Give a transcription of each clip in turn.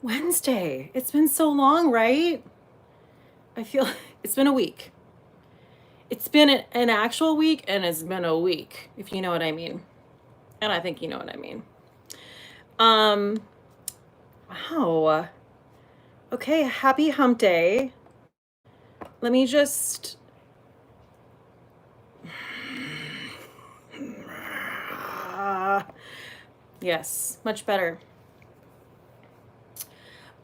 Wednesday. It's been so long, right? I feel it's been a week. It's been an actual week and it's been a week, if you know what I mean. And I think you know what I mean. Wow. Okay, happy hump day. Let me just yes, much better.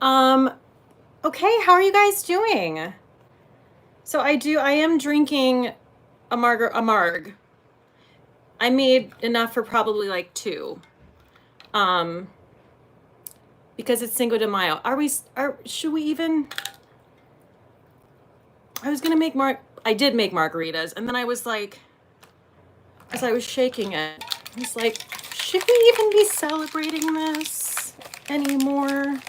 Okay, how are you guys doing? So I am drinking a Marg. I made enough for probably like 2. Because it's Cinco de Mayo. Should we even? I was gonna make I did make margaritas, and then I was like, as I was shaking it, I was like, should we even be celebrating this anymore?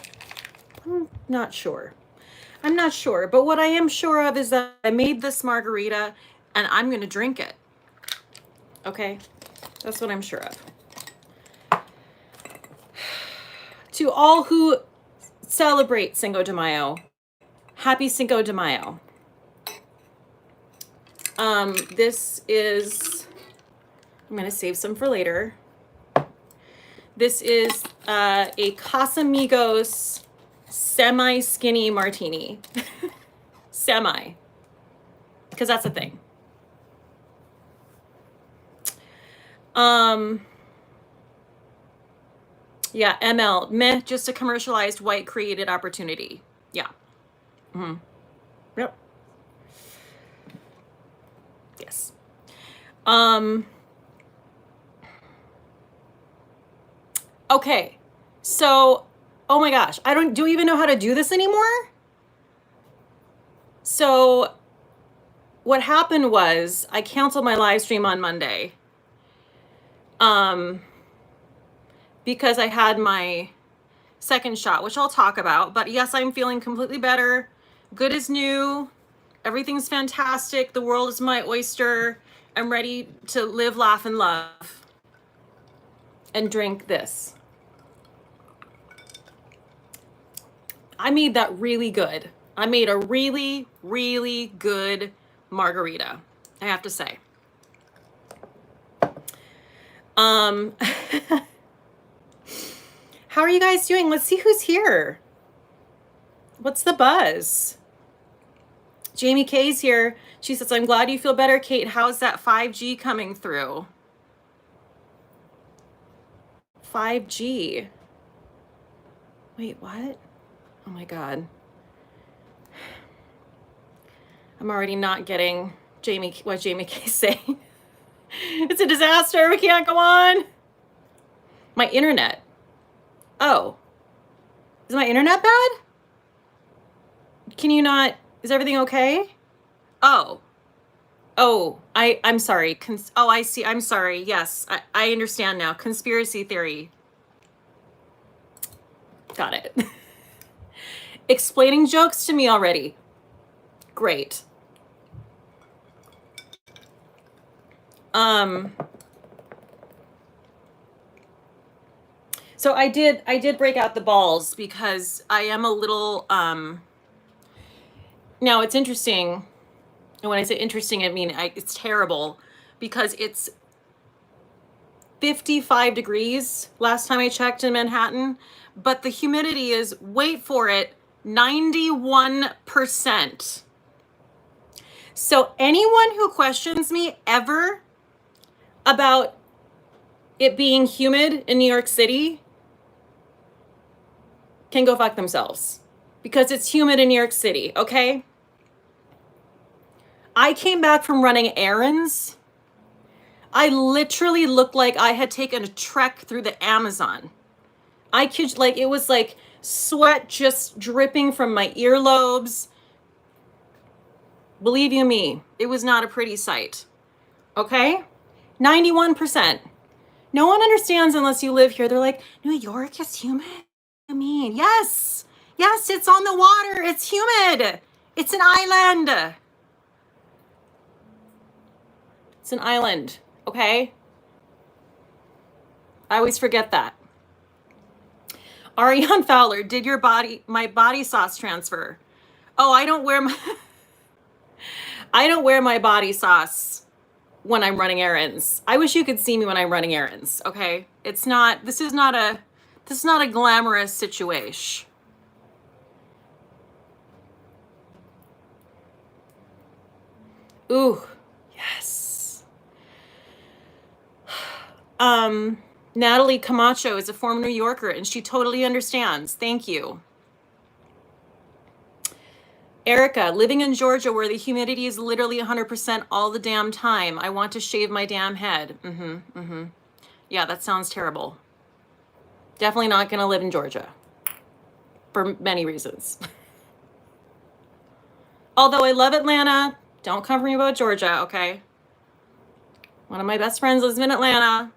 I'm not sure. But what I am sure of is that I made this margarita, and I'm gonna drink it. Okay, that's what I'm sure of. To all who celebrate Cinco de Mayo, happy Cinco de Mayo. This is, I'm gonna save some for later. This is a Casamigos semi-skinny martini. Semi, because that's a thing. Yeah, ML, meh, just a commercialized white created opportunity. Yeah. Yep. Yes. Okay. So, oh my gosh, do you even know how to do this anymore? So what happened was I canceled my live stream on Monday. Because I had my second shot, which I'll talk about. But yes, I'm feeling completely better. Good as new. Everything's fantastic. The world is my oyster. I'm ready to live, laugh, and love. And drink this. I made that really good. I made a really, really good margarita, I have to say. How are you guys doing? Let's see who's here. What's the buzz? Jamie K's here. She says, I'm glad you feel better, Cate. How's that 5G coming through? 5G. Wait, what? Oh my God. I'm already not getting what Jamie K's saying. It's a disaster. We can't go on. My internet. Oh. Is my internet bad? Can you not? Is everything okay? Oh. Oh, I'm sorry. Oh, I see. I'm sorry. Yes, I understand now. Conspiracy theory. Got it. Explaining jokes to me already. Great. So I did break out the balls because I am a little, now it's interesting. And when I say interesting, I mean, it's terrible because it's 55 degrees last time I checked in Manhattan, but the humidity is, wait for it, 91%. So anyone who questions me ever about it being humid in New York City can go fuck themselves because it's humid in New York City, okay? I came back from running errands. I literally looked like I had taken a trek through the Amazon. I could, like, it was like sweat just dripping from my earlobes. Believe you me, it was not a pretty sight. Okay? 91%. No one understands unless you live here. They're like, New York is humid. I mean, yes, it's on the water. It's humid. It's an island. It's an island, okay? I always forget that. Ariane Fowler, did my body sauce transfer? Oh, I don't wear my body sauce when I'm running errands. I wish you could see me when I'm running errands, okay? This is not a glamorous situation. Ooh, yes. Natalie Camacho is a former New Yorker and she totally understands. Thank you. Erica, living in Georgia where the humidity is literally 100% all the damn time. I want to shave my damn head. Yeah, that sounds terrible. Definitely not going to live in Georgia for many reasons. Although I love Atlanta. Don't come for me about Georgia, okay? One of my best friends lives in Atlanta.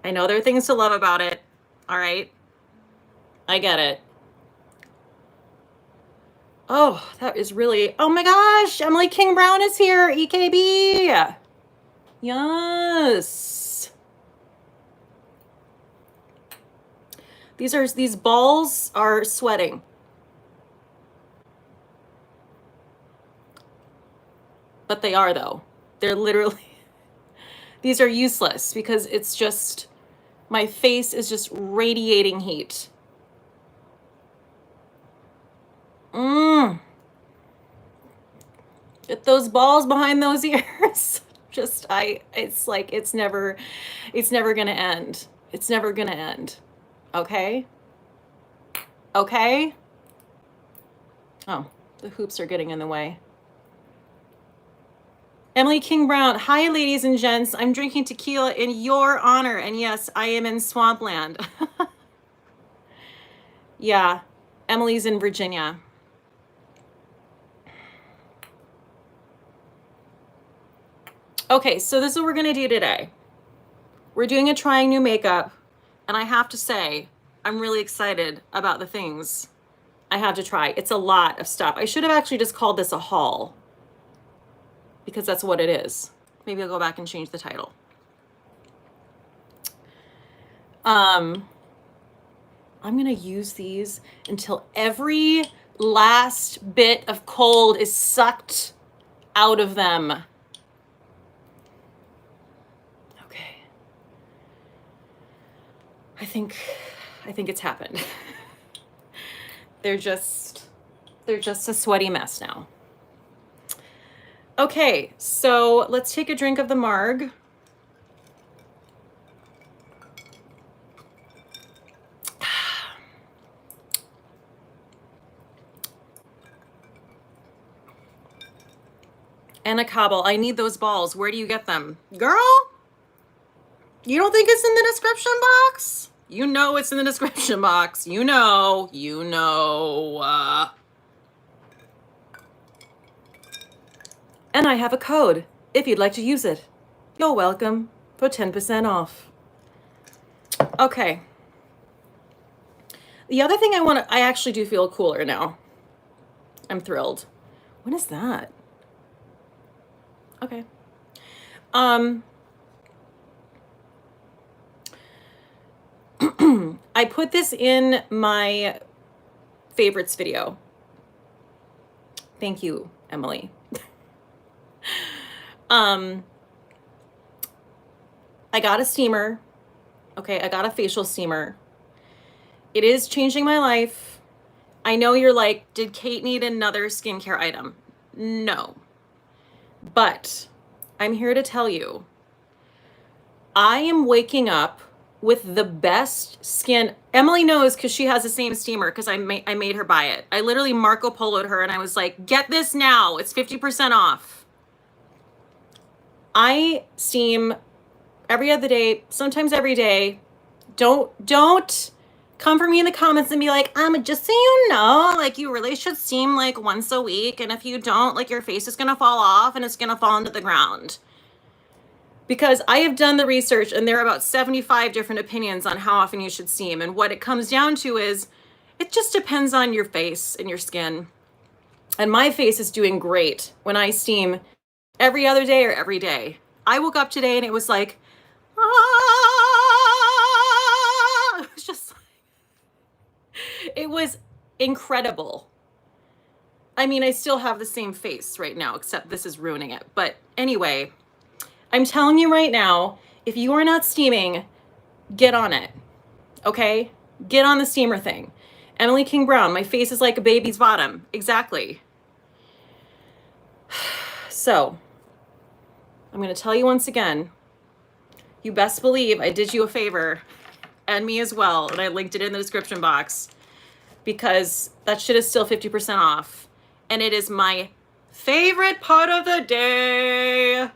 I know there are things to love about it. All right. I get it. Oh, that is really, oh my gosh, Emily King Brown is here, EKB. Yes. These balls are sweating. But they are though. They're literally, these are useless because it's just, my face is just radiating heat. Get those balls behind those ears. It's like, it's never gonna end. It's never gonna end. Okay? Okay? Oh, the hoops are getting in the way. Emily King Brown, hi ladies and gents. I'm drinking tequila in your honor. And yes, I am in swampland. Yeah, Emily's in Virginia. Okay, so this is what we're gonna do today. We're doing a trying new makeup, and I have to say, I'm really excited about the things I have to try. It's a lot of stuff. I should have actually just called this a haul, because that's what it is. Maybe I'll go back and change the title. I'm gonna use these until every last bit of cold is sucked out of them. Okay. I think it's happened. They're just a sweaty mess now. Okay, so let's take a drink of the Marg. Anna Cobble, I need those balls. Where do you get them? Girl, you don't think it's in the description box? You know it's in the description box. You know. And I have a code if you'd like to use it. You're welcome for 10% off. Okay. The other thing I actually do feel cooler now. I'm thrilled. When is that? Okay. I put this in my favorites video. Thank you, Emily. I got a steamer. Okay, I got a facial steamer. It is changing my life. I know you're like, did Cate need another skincare item? No. But I'm here to tell you, I am waking up with the best skin. Emily knows because she has the same steamer because I made her buy it. I literally Marco Polo'd her and I was like, get this now. It's 50% off. I steam every other day, sometimes every day. Don't come for me in the comments and be like, just so you know, like you really should steam like once a week. And if you don't, like your face is gonna fall off and it's gonna fall into the ground. Because I have done the research and there are about 75 different opinions on how often you should steam. And what it comes down to is, it just depends on your face and your skin. And my face is doing great when I steam every other day or every day. I woke up today and it was like, ah! It was just like, It was incredible. I mean, I still have the same face right now, except this is ruining it. But anyway, I'm telling you right now, if you are not steaming, get on it. Okay? Get on the steamer thing. Emily King Brown, my face is like a baby's bottom. Exactly. So, I'm going to tell you once again, you best believe I did you a favor, and me as well, and I linked it in the description box, because that shit is still 50% off. And it is my favorite part of the day.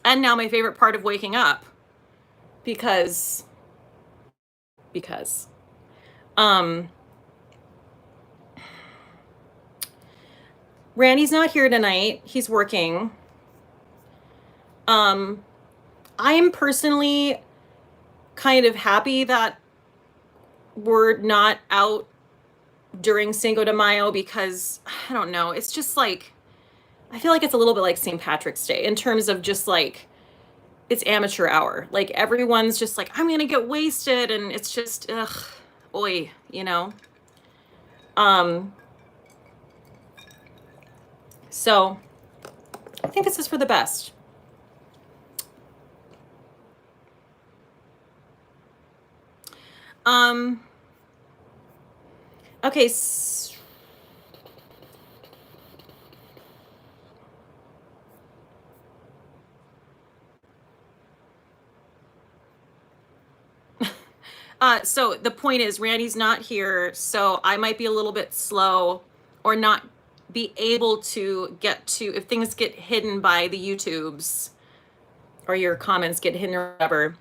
And now my favorite part of waking up. Because Randy's not here tonight. He's working. I am personally kind of happy that we're not out during Cinco de Mayo, because I don't know, it's just like, I feel like it's a little bit like St. Patrick's Day in terms of just like, it's amateur hour. Like everyone's just like, I'm gonna get wasted, and it's just, ugh, oi, you know? So I think this is for the best. Okay. So the point is, Randy's not here, so I might be a little bit slow or not be able to get to, if things get hidden by the YouTubes or your comments get hidden or whatever,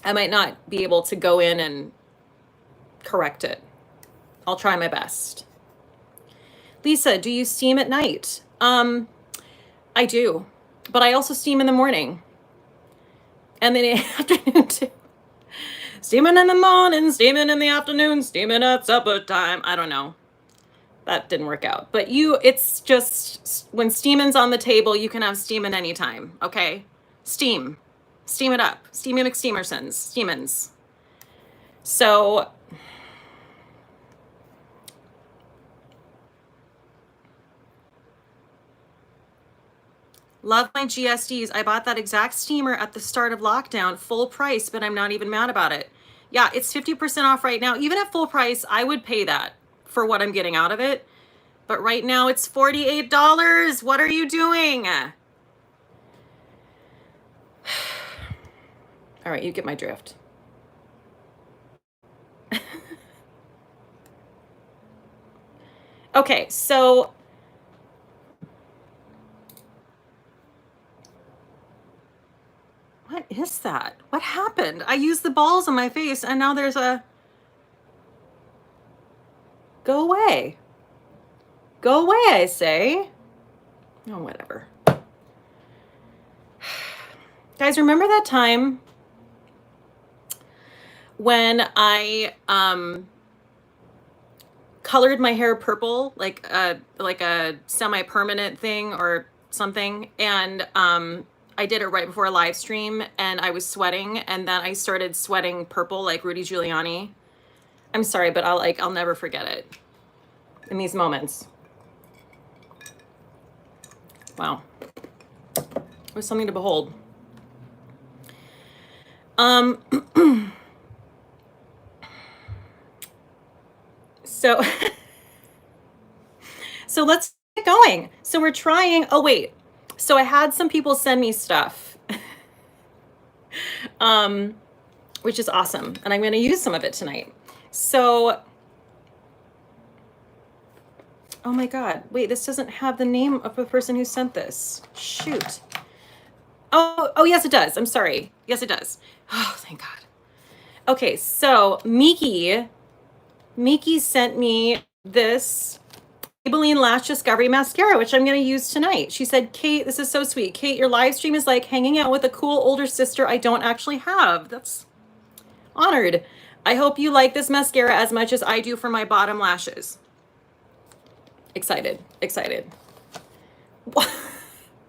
I might not be able to go in and correct it. I'll try my best. Lisa, do you steam at night? I do, but I also steam in the morning and then in the afternoon too. Steaming in the morning, steaming in the afternoon, steaming at supper time. I don't know. That didn't work out. But it's just, when steaming's on the table, you can have steaming anytime, okay? Steam. Steam it up. Steamy McSteamersons. Steamins. So, love my GSDs. I bought that exact steamer at the start of lockdown, full price, but I'm not even mad about it. Yeah, it's 50% off right now. Even at full price, I would pay that for what I'm getting out of it. But right now it's $48. What are you doing? All right, you get my drift. Okay, so what is that? What happened? I used the balls on my face and now there's a... Go away. Go away, I say. Oh, whatever. Guys, remember that time when I colored my hair purple, like a semi-permanent thing or something, and I did it right before a live stream, and I was sweating, and then I started sweating purple like Rudy Giuliani. I'm sorry, but I'll never forget it in these moments. Wow. It was something to behold. So let's get going. So we're trying, oh wait. So I had some people send me stuff, which is awesome. And I'm going to use some of it tonight. So, oh my God, wait, this doesn't have the name of the person who sent this. Shoot. Oh, yes, it does. I'm sorry. Yes, it does. Oh, thank God. Okay, so Miki sent me this Maybelline Lash Discovery Mascara, which I'm going to use tonight. She said, Cate, this is so sweet. Cate, your live stream is like hanging out with a cool older sister I don't actually have. That's honored. I hope you like this mascara as much as I do for my bottom lashes. Excited.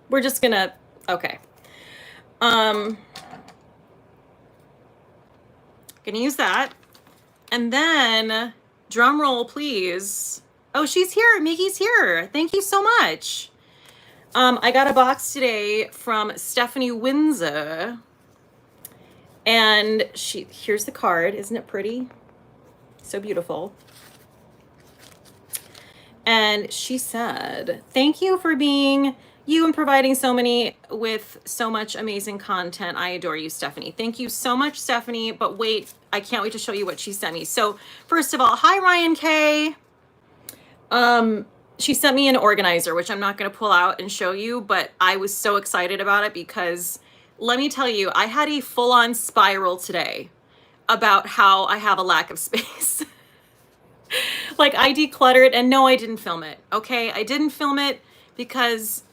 We're just going to, okay. Gonna use that. And then Drum roll, please. Oh, she's here. Mickey's here. Thank you so much. I got a box today from Stephanie Windsor. And here's the card. Isn't it pretty? So beautiful. And she said, thank you for being you and providing with so much amazing content. I adore you, Stephanie. Thank you so much, Stephanie. But wait, I can't wait to show you what she sent me. So first of all, hi, Ryan K. She sent me an organizer, which I'm not going to pull out and show you, but I was so excited about it because let me tell you, I had a full-on spiral today about how I have a lack of space. Like I decluttered, and no, I didn't film it. Okay. I didn't film it because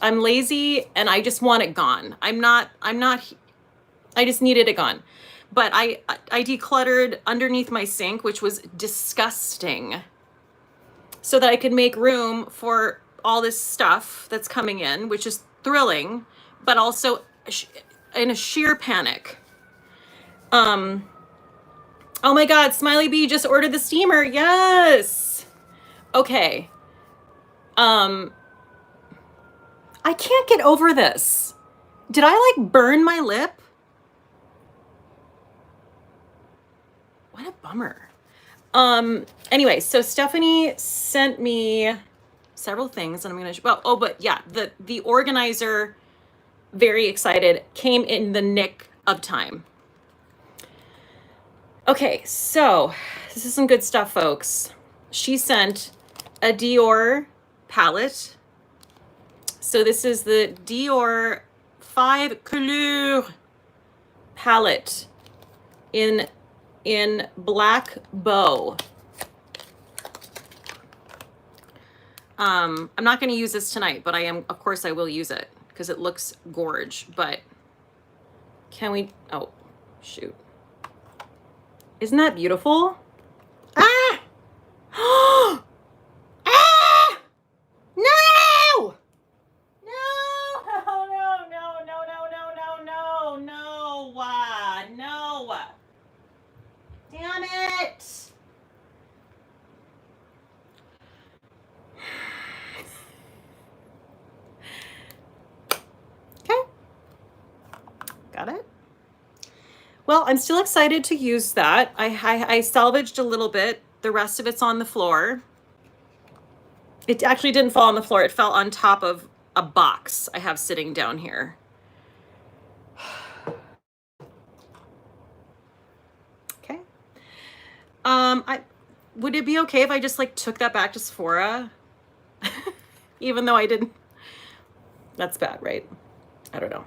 I'm lazy and I just want it gone. I just needed it gone. But I decluttered underneath my sink, which was disgusting, so that I could make room for all this stuff that's coming in, which is thrilling, but also in a sheer panic. Oh my God, Smiley Bee just ordered the steamer. Yes. Okay. I can't get over this. Did I like burn my lip? What a bummer. Anyway, so Stephanie sent me several things and I'm going to, but yeah, the organizer, very excited, came in the nick of time. Okay, so this is some good stuff, folks. She sent a Dior palette. So this is the Dior 5 Couleurs palette in black bow. I'm not going to use this tonight, but of course I will use it because it looks gorge, but can we, oh, shoot. Isn't that beautiful? Ah! Ah! No! No! No! Damn it! Okay. Got it? Well, I'm still excited to use that. I salvaged a little bit. The rest of it's on the floor. It actually didn't fall on the floor. It fell on top of a box I have sitting down here. Okay. Would it be okay if I just like took that back to Sephora? Even though I didn't. That's bad, right? I don't know.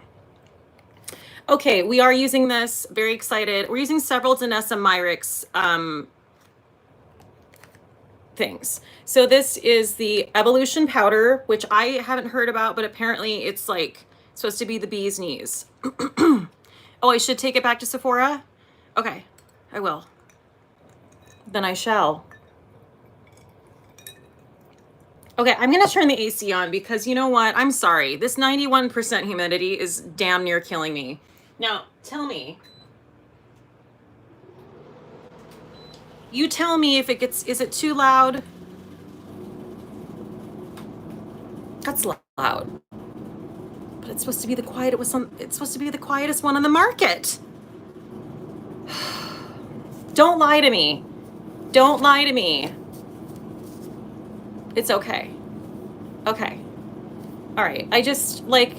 Okay, we are using this. Very excited. We're using several Danessa Myricks things. So this is the Evolution powder, which I haven't heard about, but apparently it's like supposed to be the bee's knees. Oh, I should take it back to Sephora? Okay, I will. Then I shall. Okay, I'm gonna turn the AC on because you know what? I'm sorry. This 91% humidity is damn near killing me. Now, tell me. You tell me if is it too loud? That's loud. But it's supposed to be the quietest one on the market. Don't lie to me. Don't lie to me. It's okay. Okay. All right. I just like,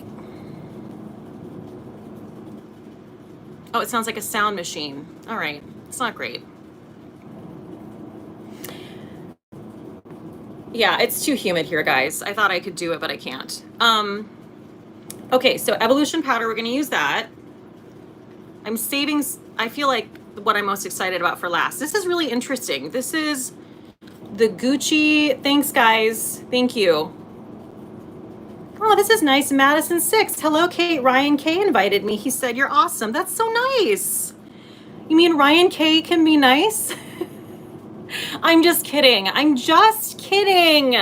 oh, it sounds like a sound machine. All right. It's not great. Yeah, it's too humid here, guys. I thought I could do it, but I can't. Okay, so Evolution powder, we're going to use that. I'm saving, I feel like what I'm most excited about for last. This is really interesting. This is the Gucci. Thanks, guys. Thank you. Oh, this is nice. Madison 6. Hello, Kate. Ryan K invited me. He said, you're awesome. That's so nice. You mean Ryan K can be nice? I'm just kidding. I'm just kidding.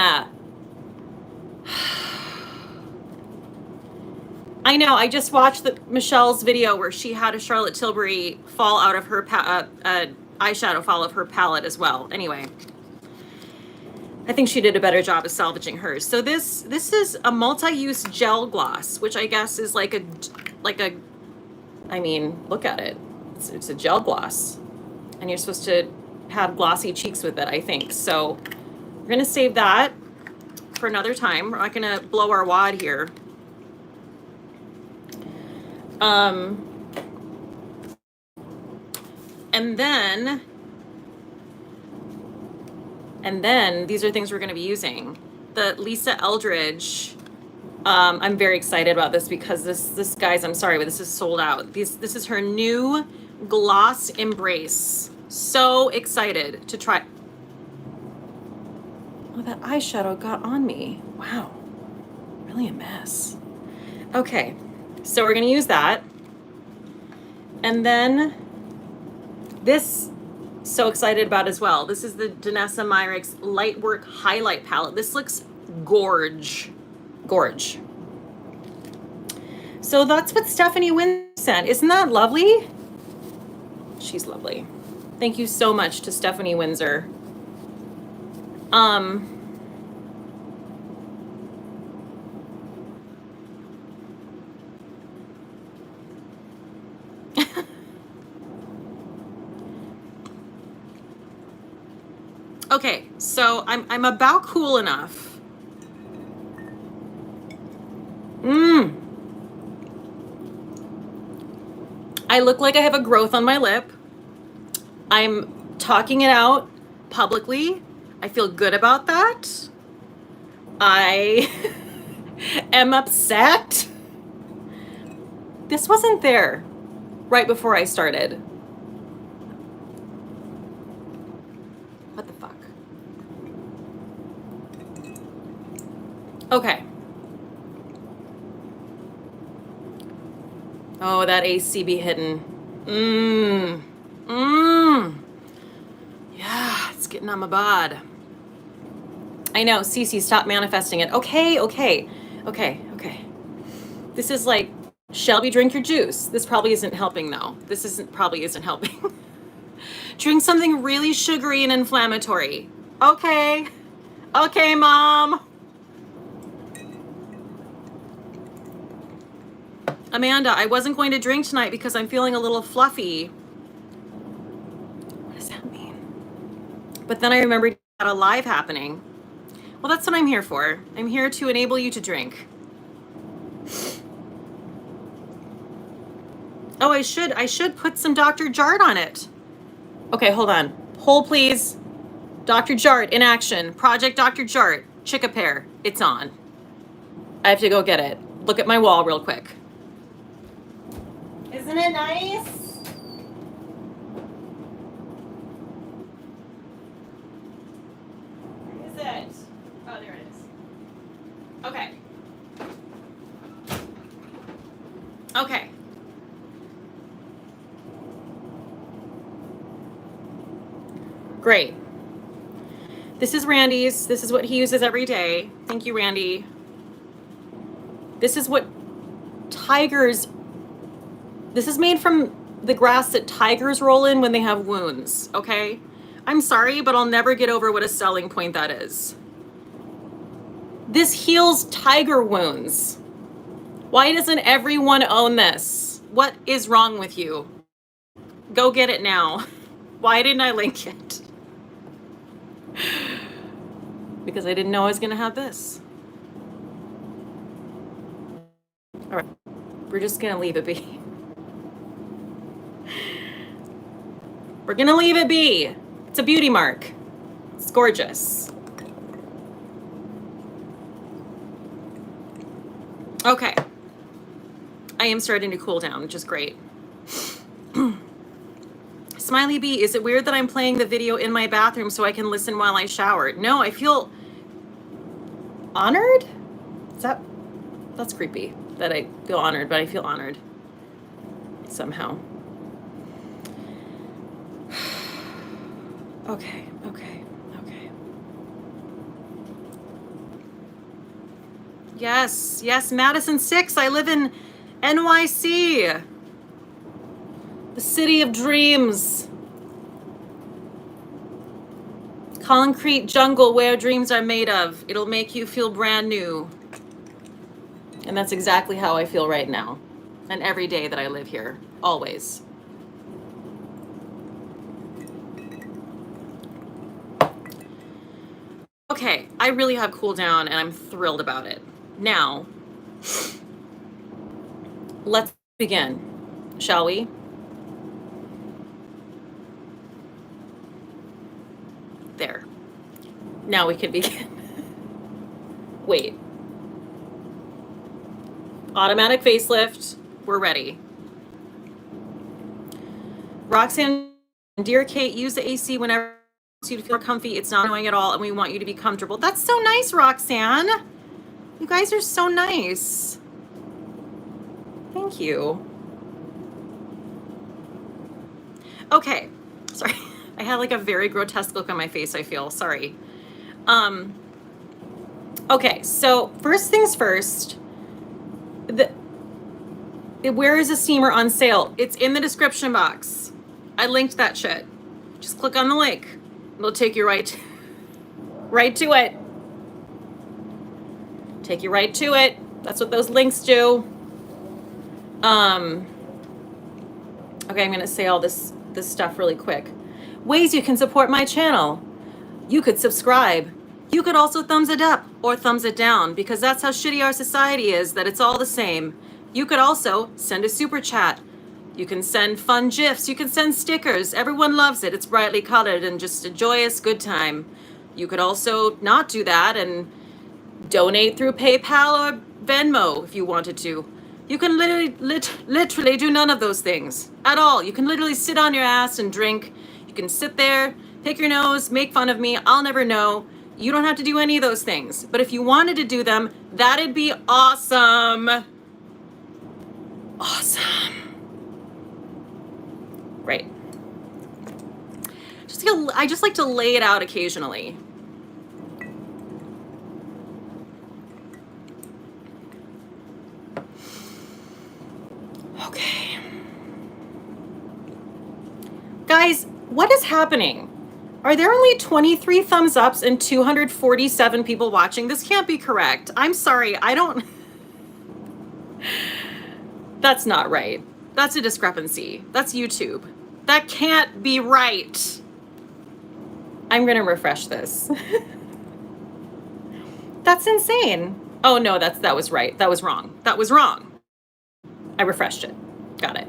I know. I just watched Michelle's video where she had a Charlotte Tilbury fall out of her eyeshadow fall of her palette as well. Anyway, I think she did a better job of salvaging hers. So this is a multi-use gel gloss, which I guess is like a I mean, look at it. It's a gel gloss, and you're supposed to have glossy cheeks with it, I think. So we're gonna save that for another time. We're not gonna blow our wad here. And then these are things we're gonna be using. The Lisa Eldridge. I'm very excited about this because this guys, I'm sorry, but this is sold out. This is her new Gloss Embrace. So excited to try. Oh, that eyeshadow got on me. Wow, really a mess. Okay, so we're gonna use that. And then this, so excited about as well. This is the Danessa Myricks Lightwork Highlight Palette. This looks gorge. So that's what Stephanie Windsor sent. Isn't that lovely? She's lovely. Thank you so much to Stephanie Windsor. Okay, so I'm about cool enough. I look like I have a growth on my lip. I'm talking it out publicly. I feel good about that. I am upset. This wasn't there right before I started. What the fuck? Okay. Oh, that ACB hidden. Yeah, it's getting on my bod. I know, Cece, stop manifesting it. Okay. This is like, Shelby, drink your juice. This probably isn't helping though. This probably isn't helping. Drink something really sugary and inflammatory. Okay, Mom. Amanda, I wasn't going to drink tonight because I'm feeling a little fluffy. What does that mean? But then I remembered you had a live happening. Well, that's what I'm here for. I'm here to enable you to drink. Oh, I should put some Dr. Jart on it. Okay, hold on. Hold, please. Dr. Jart in action. Project Dr. Jart. Chick-a-pear. It's on. I have to go get it. Look at my wall real quick. Isn't it nice? Where is it? Oh, there it is. Okay. Okay. Great. This is Randy's. This is what he uses every day. Thank you, Randy. This is what tigers... This is made from the grass that tigers roll in when they have wounds, okay? I'm sorry, but I'll never get over what a selling point that is. This heals tiger wounds. Why doesn't everyone own this? What is wrong with you? Go get it now. Why didn't I link it? Because I didn't know I was gonna have this. All right, we're just gonna leave it be. We're gonna leave it be. It's a beauty mark. It's gorgeous. Okay. I am starting to cool down, which is great. Smiley B, is it weird that I'm playing the video in my bathroom so I can listen while I shower? No, I feel honored? That's creepy that I feel honored, but I feel honored somehow. Okay. Yes, Madison 6. I live in NYC, the city of dreams. Concrete jungle where dreams are made of. It'll make you feel brand new. And that's exactly how I feel right now. And every day that I live here, always. Okay, I really have cooled down and I'm thrilled about it. Now, let's begin, shall we? There. Now we can begin. Wait. Automatic facelift. We're ready. Roxanne, dear Cate, use the AC whenever you feel comfy. It's not annoying at all, and we want you to be comfortable. That's so nice, Roxanne. You guys are so nice. Thank you. Okay. Sorry. I had like a very grotesque look on my face, I feel. Sorry. Okay, so first things first. Where is a steamer on sale? It's in the description box. I linked that shit. Just click on the link. It'll take you right to it. Take you right to it. That's what those links do. Okay, I'm gonna say all this stuff really quick. Ways you can support my channel. You could subscribe. You could also thumbs it up or thumbs it down, because that's how shitty our society is, that it's all the same. You could also send a super chat. You can send fun GIFs. You can send stickers. Everyone loves it. It's brightly colored and just a joyous good time. You could also not do that and donate through PayPal or Venmo if you wanted to. You can literally do none of those things at all. You can literally sit on your ass and drink. You can sit there, pick your nose, make fun of me. I'll never know. You don't have to do any of those things. But if you wanted to do them, that'd be awesome. Awesome. Right. I just like to lay it out occasionally. Okay. Guys, what is happening? Are there only 23 thumbs ups and 247 people watching? This can't be correct. I'm sorry. That's not right. That's a discrepancy. That's YouTube. That can't be right. I'm going to refresh this. That's insane. Oh no, that was right. That was wrong. That was wrong. I refreshed it. Got it.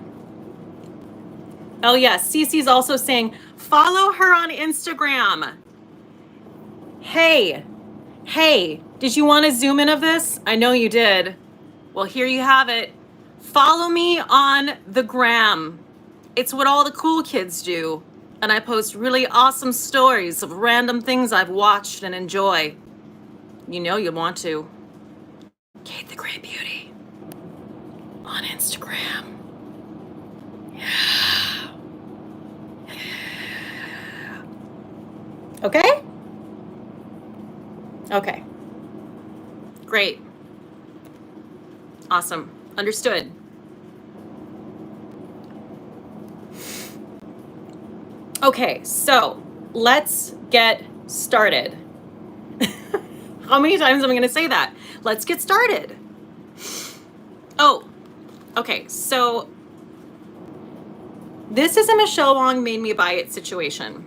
Oh yes, Cece's also saying, follow her on Instagram. Hey, did you want a zoom in of this? I know you did. Well, here you have it. Follow me on the gram. It's what all the cool kids do. And I post really awesome stories of random things I've watched and enjoy. You know you'll want to. Cate the Great Beauty on Instagram. Yeah. Okay? Okay. Great. Awesome. Understood. Okay, so let's get started. How many times am I going to say that? Let's get started. Oh, okay, so this is a Michelle Wong made me buy it situation.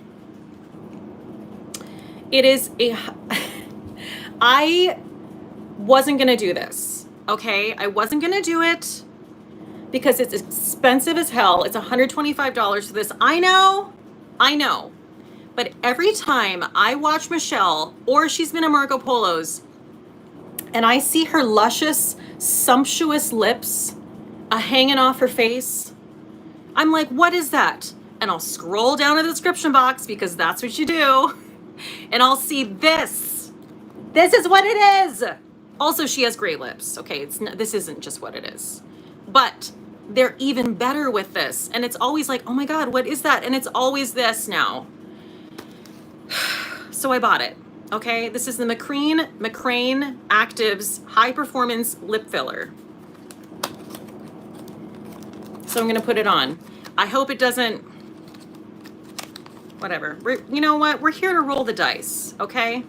It is I wasn't going to do this, okay? I wasn't going to do it because it's expensive as hell. It's $125 for this. I know. But every time I watch Michelle, or she's been in Marco Polo's, and I see her luscious, sumptuous lips hanging off her face, I'm like, what is that? And I'll scroll down to the description box, because that's what you do, and I'll see this. This is what it is. Also, she has great lips. Okay, this isn't just what it is. But they're even better with this. And it's always like, oh my God, what is that? And it's always this now. So I bought it. Okay, this is the McCrane Actives High Performance Lip Filler. So I'm gonna put it on. I hope it doesn't, whatever. You know what? We're here to roll the dice, okay?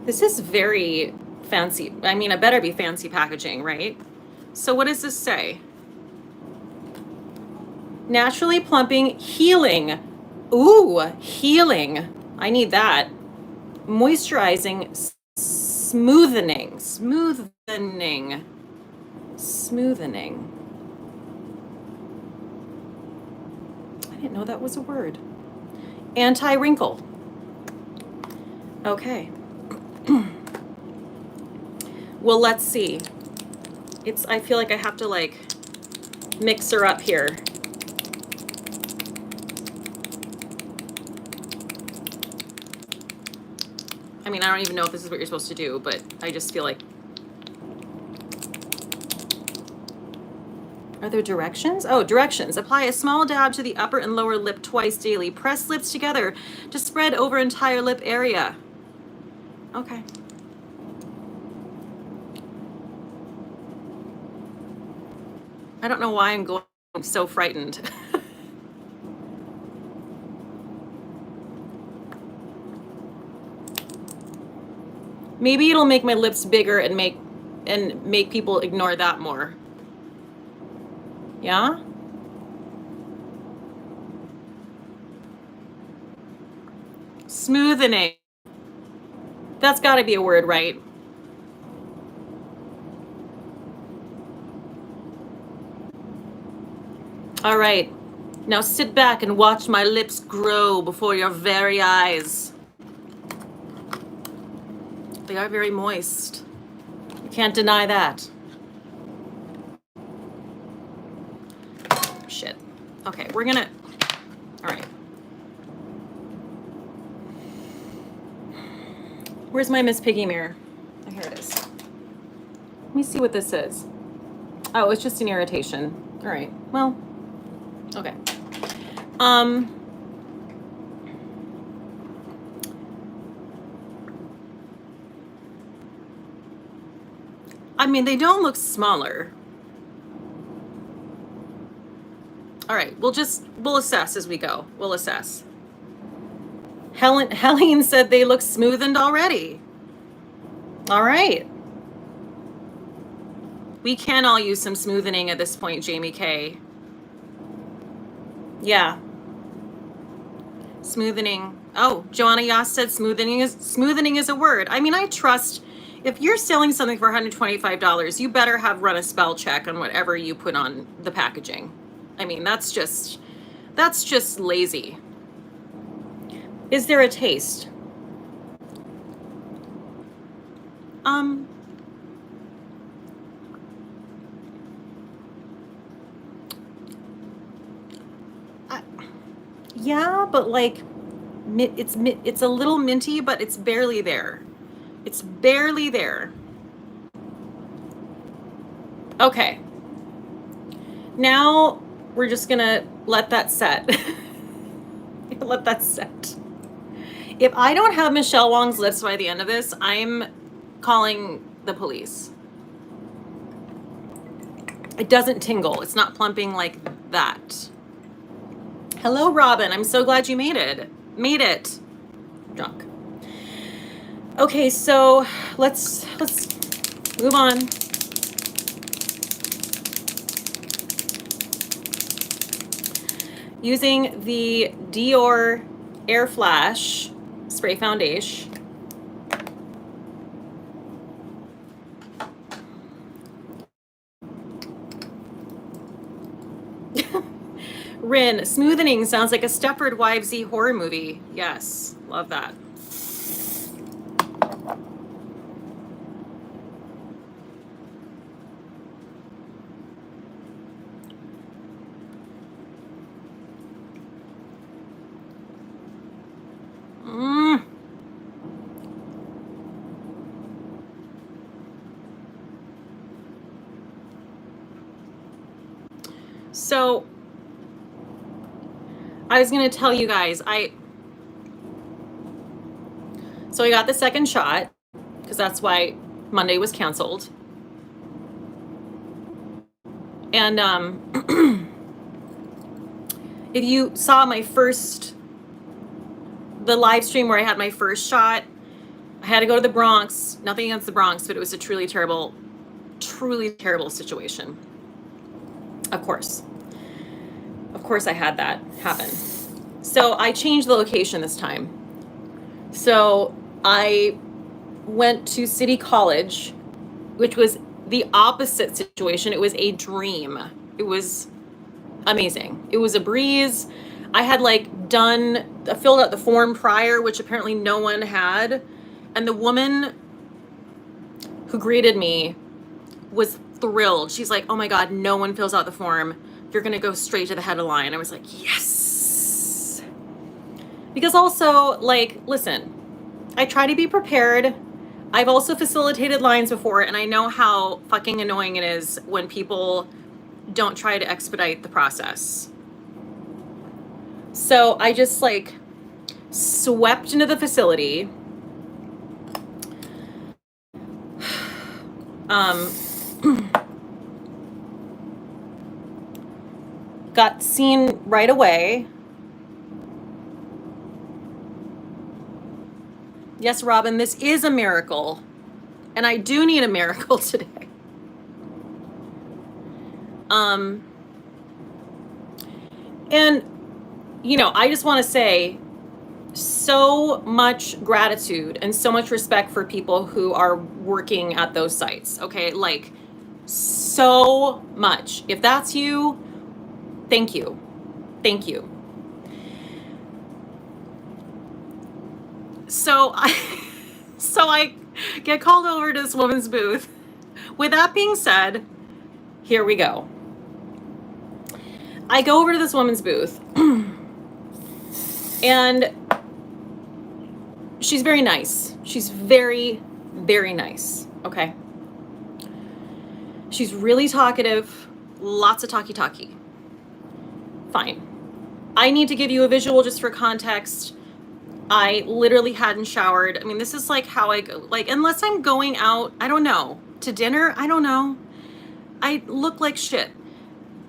This is very fancy. I mean, it better be fancy packaging, right? So what does this say? Naturally plumping, healing. Ooh, healing. I need that. Moisturizing, smoothening. I didn't know that was a word. Anti-wrinkle. Okay. Well, let's see. I feel like I have to like mix her up here. I mean, I don't even know if this is what you're supposed to do, but I just feel like. Are there directions? Oh, directions. Apply a small dab to the upper and lower lip twice daily. Press lips together to spread over entire lip area. Okay. I don't know why I'm going so frightened. Maybe it'll make my lips bigger and make people ignore that more. Yeah? Smoothening. That's got to be a word, right? All right. Now sit back and watch my lips grow before your very eyes. They are very moist. You can't deny that. Shit. Okay, we're gonna. All right. Where's my Miss Piggy mirror? Oh, here it is. Let me see what this is. Oh, it's just an irritation. All right. Well. Okay. I mean, they don't look smaller. All right, we'll assess as we go. We'll assess. Helene said they look smoothened already. All right. We can all use some smoothening at this point, Jamie K. Yeah. Smoothening. Oh, Joanna Yas said smoothening is a word. I mean, I trust. If you're selling something for $125, you better have run a spell check on whatever you put on the packaging. I mean, that's just lazy. Is there a taste? Yeah, but like, it's a little minty, but it's barely there. It's barely there. Okay. Now we're just gonna let that set. Let that set. If I don't have Michelle Wong's lips by the end of this, I'm calling the police. It doesn't tingle. It's not plumping like that. Hello, Robin. I'm so glad you made it. Made it. Drunk. Okay, so let's move on. Using the Dior Air Flash Spray Foundation. Rin, smoothening sounds like a Stepford Wives horror movie. Yes, love that. So I was going to tell you guys, so I got the second shot because that's why Monday was canceled. And if you saw the live stream where I had my first shot, I had to go to the Bronx. Nothing against the Bronx, but it was a truly terrible situation. Of course I had that happen. So I changed the location this time. So I went to City College, which was the opposite situation. It was a dream. It was amazing. It was a breeze. I had filled out the form prior, which apparently no one had. And the woman who greeted me was thrilled. She's like, oh my God, no one fills out the form. You're going to go straight to the head of the line. I was like, yes. Because also, listen, I try to be prepared. I've also facilitated lines before, and I know how fucking annoying it is when people don't try to expedite the process. So I just swept into the facility. Got seen right away. Yes, Robin, this is a miracle. And I do need a miracle today. And, I just want to say so much gratitude and so much respect for people who are working at those sites. Okay. So much. If that's you, thank you. Thank you. So I get called over to this woman's booth. With that being said, here we go. I go over to this woman's booth and she's very nice. She's very, very nice. Okay. She's really talkative, lots of talky. Fine. I need to give you a visual just for context. I literally hadn't showered. I mean, this is how I go, unless I'm going out, I don't know, to dinner, I don't know. I look like shit.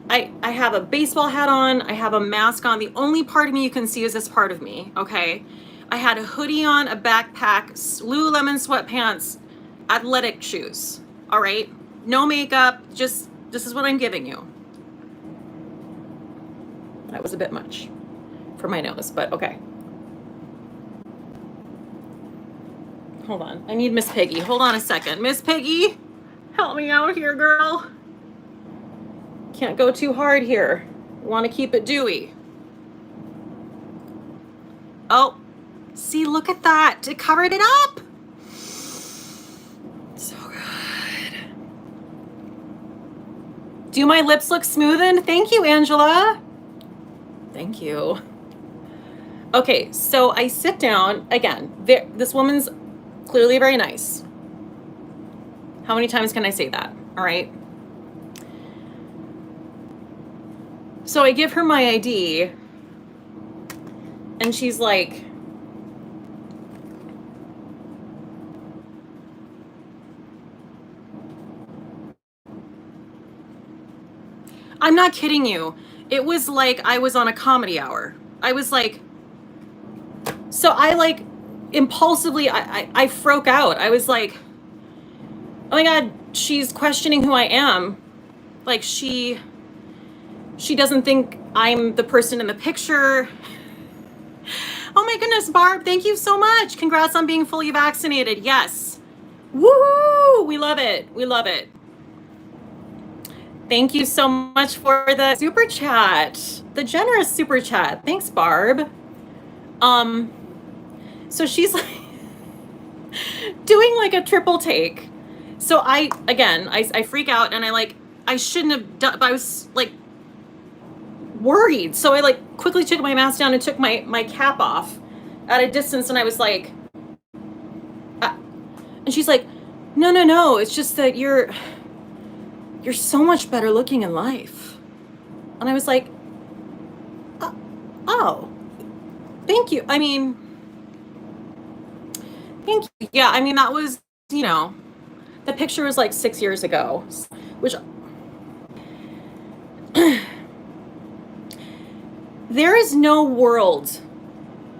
I have a baseball hat on. I have a mask on. The only part of me you can see is this part of me, okay? I had a hoodie on, a backpack, Lululemon sweatpants, athletic shoes, all right? No makeup, just, this is what I'm giving you. That was a bit much for my nose, but okay. Hold on, I need Miss Piggy. Hold on a second. Miss Piggy, help me out here, girl. Can't go too hard here. Want to keep it dewy. Oh, see, look at that. It covered it up. So good. Do my lips look smoothened? Thank you, Angela. Thank you. Okay, so I sit down. Again, this woman's clearly very nice. How many times can I say that? All right. So I give her my ID, and she's like, I'm not kidding you. It was like I was on a comedy hour. I was like, so I impulsively, I broke out. I was like, oh my God, she's questioning who I am. She doesn't think I'm the person in the picture. Oh my goodness, Barb, thank you so much. Congrats on being fully vaccinated. Yes. Woohoo! We love it. We love it. Thank you so much for the super chat, the generous super chat. Thanks, Barb. So she's doing a triple take. So I freak out and I shouldn't have done, but I was worried. So I quickly took my mask down and took my cap off at a distance. And I was like, and she's like, no. It's just that you're so much better looking in life. And I was like, oh, thank you. I mean, thank you. Yeah. I mean, that was, the picture was 6 years ago, which There is no world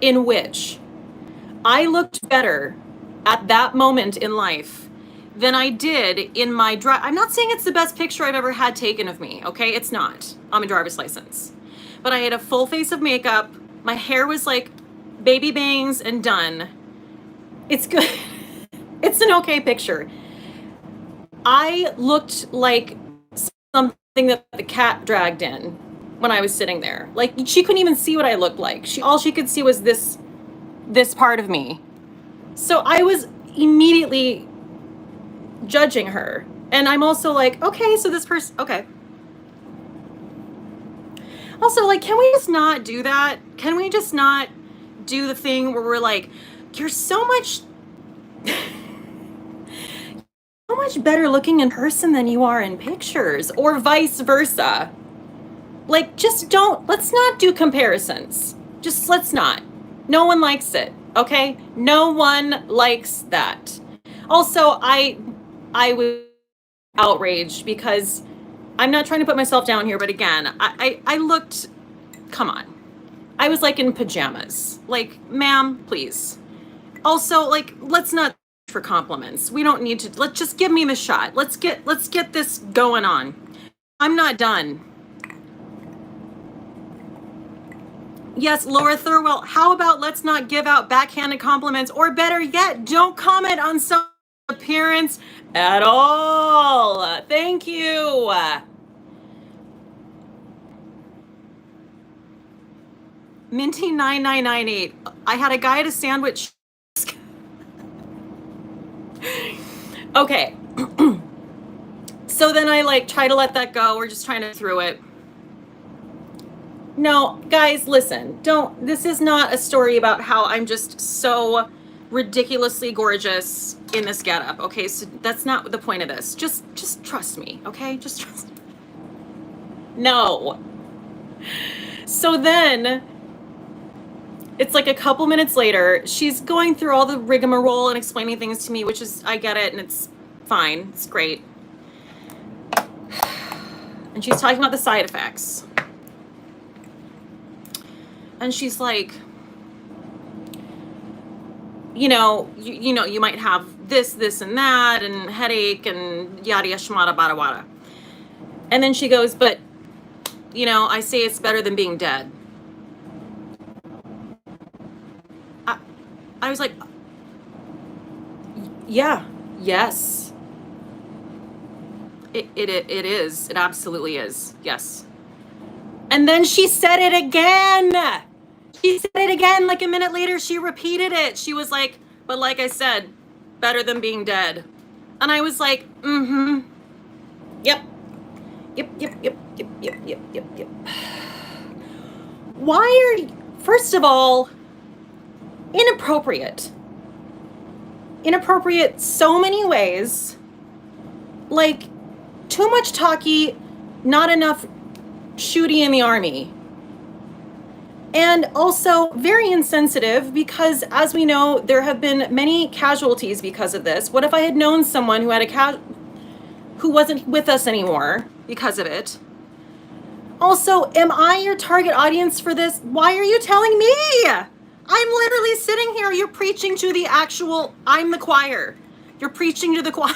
in which I looked better at that moment in life than I did in my I'm not saying it's the best picture I've ever had taken of me, okay? It's not on my driver's license. But I had a full face of makeup. My hair was like baby bangs and done. It's good. It's an okay picture. I looked like something that the cat dragged in when I was sitting there. Like, she couldn't even see what I looked like. All she could see was this part of me. So I was immediately judging her. And I'm also like, okay, so this person, okay. Also, like, can we just not do that? Can we just not do the thing where we're like, you're so much better looking in person than you are in pictures, or vice versa. Like, just let's not do comparisons. Just let's not. No one likes it, okay? No one likes that. Also, I was outraged because I'm not trying to put myself down here, but again, I looked, come on. I was like in pajamas. Like, ma'am, please. Also, like, let's not for compliments. We don't need to, let's just give me the shot. Let's get this going on. I'm not done. Yes, Laura Thurwell, how about let's not give out backhanded compliments, or better yet, don't comment on some appearance at all. Thank you. Minty 9998. I had a guy at a sandwich. Okay. So then I like try to let that go. We're just trying to through it. No, guys, listen, this is not a story about how I'm just so ridiculously gorgeous in this getup. Okay, so that's not the point of this. Just trust me, okay? Just trust me. No. So then it's like a couple minutes later, she's going through all the rigmarole and explaining things to me, which is, I get it, and it's fine. It's great. And she's talking about the side effects. And she's like, you know, you might have this and that and headache and yada yada shmada bada wada. And then she goes, but, you know, I say it's better than being dead. I was like, yeah, yes. It is. It absolutely is. Yes. And then she said it again. She said it again. Like a minute later, she repeated it. She was like, but like I said, better than being dead. And I was like, mm-hmm. Yep. Yep. Why are you, first of all, inappropriate so many ways. Like, too much talky, not enough shooty in the army. And also very insensitive because, as we know, there have been many casualties because of this. What if I had known someone who had who wasn't with us anymore because of it? Also, am I your target audience for this? Why are you telling me? I'm literally sitting here. You're preaching to the actual, I'm the choir. You're preaching to the choir.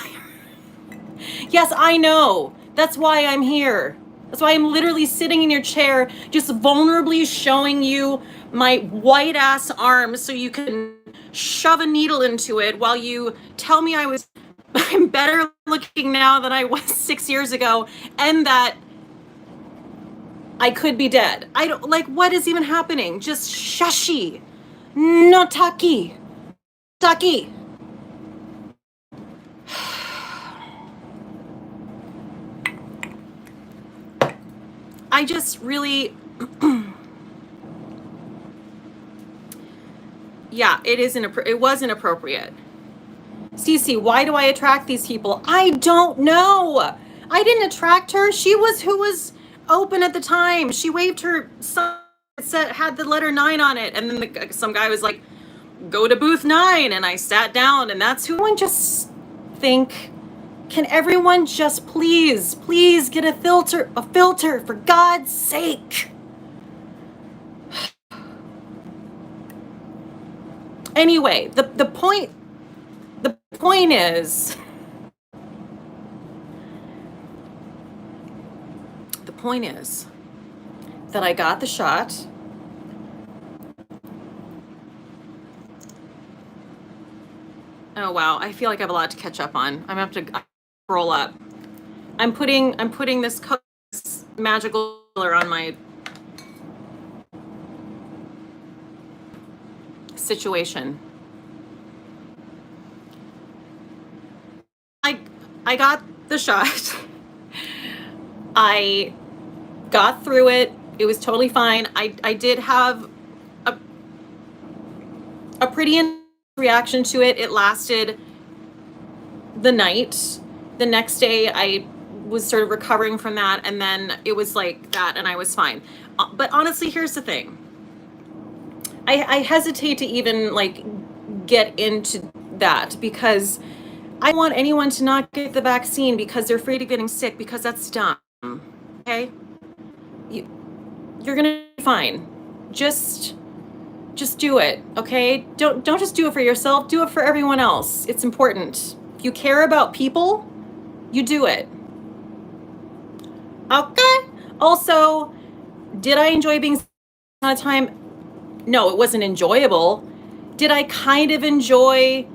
Yes, I know. That's why I'm here. That's why I'm literally sitting in your chair, just vulnerably showing you my white ass arms so you can shove a needle into it while you tell me I'm better looking now than I was 6 years ago, and that I could be dead. I don't, like, what is even happening? Just shushy. No taki. Taki. I just really, yeah, it was inappropriate. Cece, why do I attract these people? I don't know. I didn't attract her. She was who was open at the time. She waved her sign that had the letter 9 on it. And then some guy was like, go to booth 9. And I sat down, and that's who I just think Can everyone just please get a filter, for God's sake? Anyway, the point is, that I got the shot. Oh wow, I feel like I have a lot to catch up on. I'm gonna have to roll up. I'm putting this magical color on my situation. I got the shot. I got through it. It was totally fine. I did have a pretty reaction to it. It lasted the night. The next day I was sort of recovering from that, and then it was like that, and I was fine. But honestly, here's the thing. I hesitate to even like get into that, because I don't want anyone to not get the vaccine because they're afraid of getting sick, because that's dumb. Okay? You're gonna be fine. Just do it, okay? Don't just do it for yourself, do it for everyone else. It's important. If you care about people, you do it. Okay? Also, did I enjoy being on a time? No, it wasn't enjoyable. Did I kind of enjoy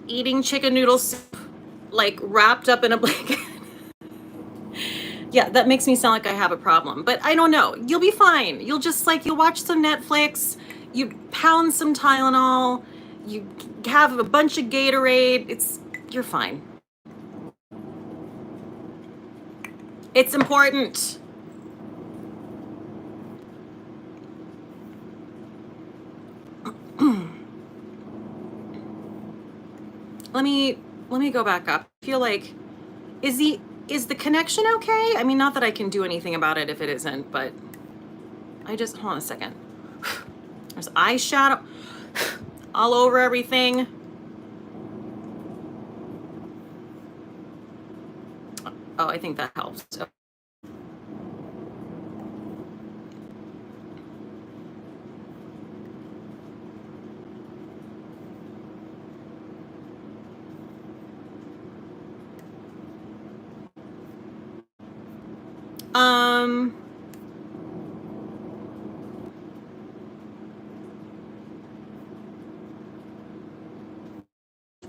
eating chicken noodle soup, like wrapped up in a blanket? Yeah, that makes me sound like I have a problem, but I don't know. You'll be fine. You'll just you'll watch some Netflix, you pound some Tylenol, you have a bunch of Gatorade. You're fine. It's important. Let me go back up. I feel like, is the connection okay? I mean, not that I can do anything about it if it isn't, but hold on a second. There's eyeshadow all over everything. Oh, I think that helps.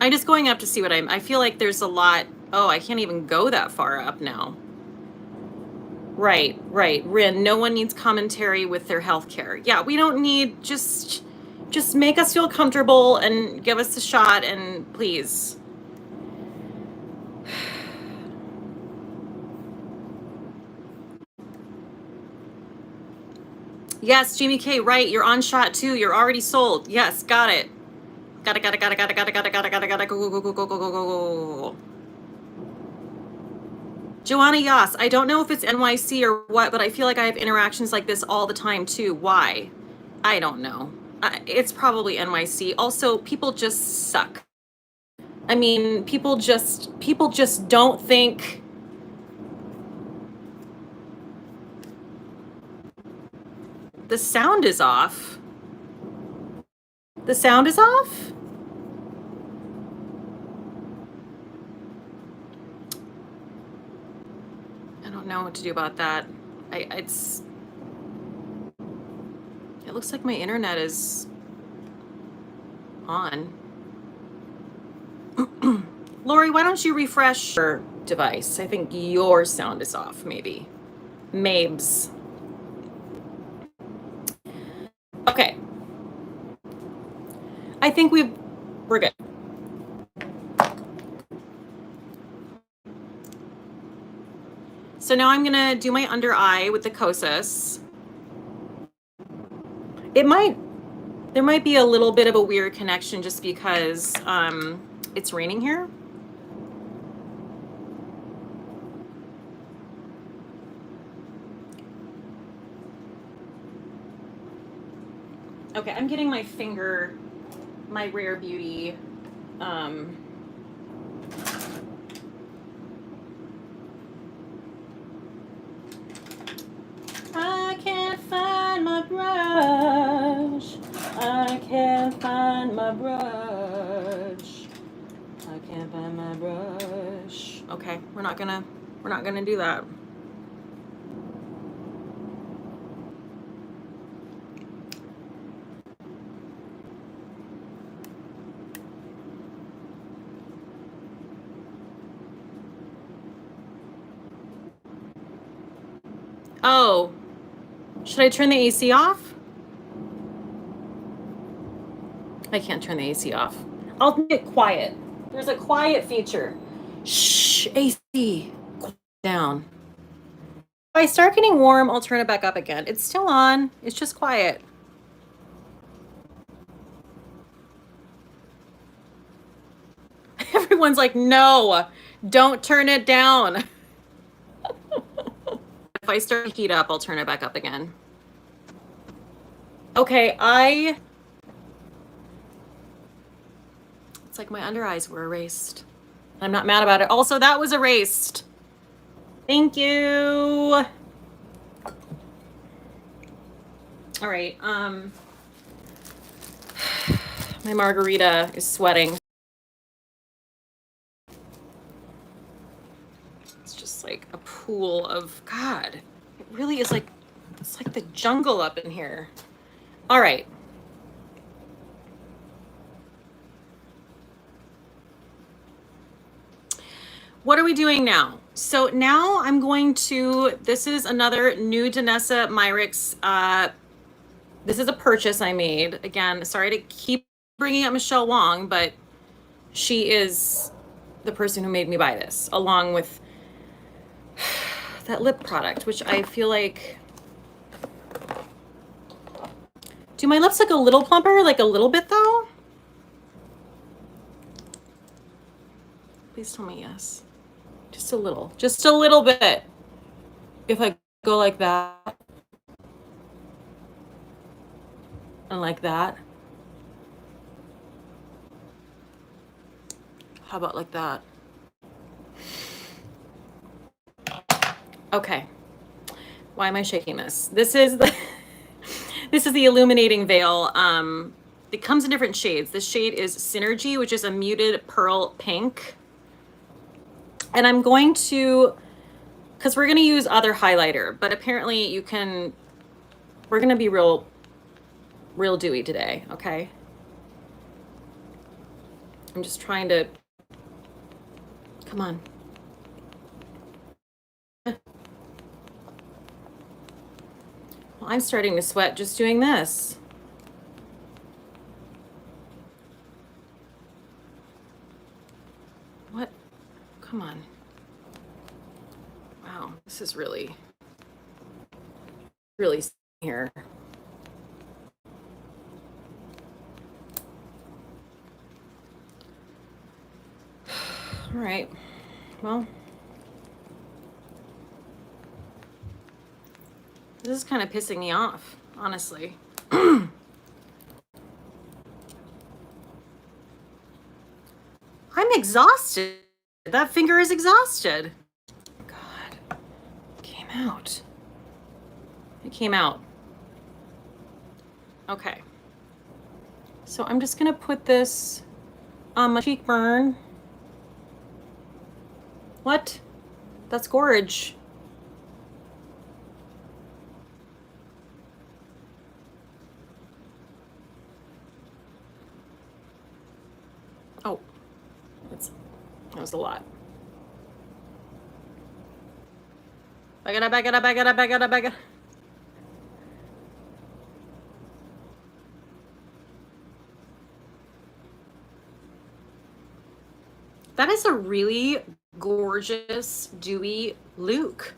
I'm just going up to see what I feel like there's a lot. Oh, I can't even go that far up now. Right. Rin, no one needs commentary with their healthcare. Yeah, we don't need, just make us feel comfortable and give us a shot, and please. Yes, Jamie K, right, you're on shot too. You're already sold. Yes, got it. Got it. Go. Joanna Yas, I don't know if it's NYC or what, but I feel like I have interactions like this all the time too. Why? I don't know. It's probably NYC. Also, people just suck. I mean, people just don't think. The sound is off. The sound is off? I don't know what to do about that. It looks like my internet is on. Lori, why don't you refresh your device? I think your sound is off, maybe. Mabes. Okay. I think we're good. So now I'm gonna do my under eye with the Kosas. There might be a little bit of a weird connection just because it's raining here. Okay, I'm getting my Rare Beauty can't find my brush. I can't find my brush. Okay, we're not gonna do that. Oh, should I turn the AC off? I can't turn the AC off. I'll make it quiet. There's a quiet feature. Shh, AC, quiet down. If I start getting warm, I'll turn it back up again. It's still on. It's just quiet. Everyone's like, no, don't turn it down. If I start to heat up, I'll turn it back up again. Okay, it's like my under eyes were erased. I'm not mad about it. Also, that was erased. Thank you. All right. My margarita is sweating. It's just like a pool of, God, it really is like, it's like the jungle up in here. All right. What are we doing now? So now I'm going to, this is another new Danessa Myricks. This is a purchase I made. Again, sorry to keep bringing up Michelle Wong, but she is the person who made me buy this, along with that lip product, which I feel like, do my lips look a little plumper, like a little bit though? Please tell me yes. Just a little bit. If I go like that and like that, how about like that? Okay. Why am I shaking this? This is the Illuminating Veil. It comes in different shades. This shade is Synergy, which is a muted pearl pink. And I'm going to, because we're going to use other highlighter, but apparently you can, we're going to be real dewy today, okay? I'm just trying to, come on. Well, I'm starting to sweat just doing this. What? Come on. Wow, this is really here. All right. Well, this is kind of pissing me off, honestly. I'm exhausted. That finger is exhausted. God, it came out. It came out. Okay. So I'm just gonna put this on my cheekbone. What? That's gorge. Oh, that was a lot. Back it up. That is a really gorgeous, dewy look.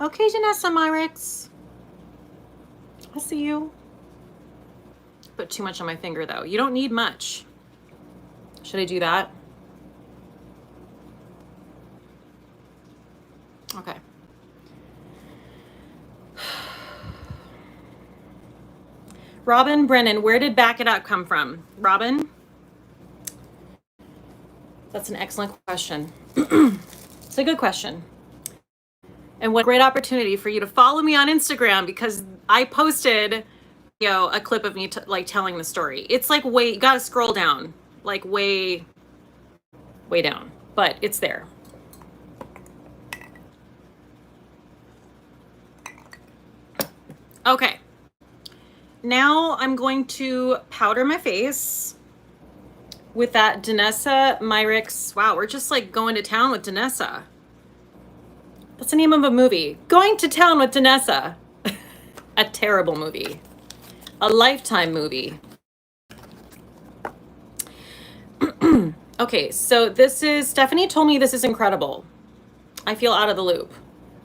Okay, Danessa Myricks. I see you. Put too much on my finger though. You don't need much. Should I do that? Okay. Robin Brennan, where did Back It Up come from? Robin? That's an excellent question. It's a good question. And what a great opportunity for you to follow me on Instagram, because I posted a clip of me like telling the story. It's like you gotta scroll down, like way down, but it's there. Okay, now I'm going to powder my face with that Danessa Myricks. Wow, we're just like going to town with Danessa. That's the name of a movie. Going to Town with Danessa. A terrible movie. A Lifetime movie. Okay, so this is, Stephanie told me this is incredible. I feel out of the loop.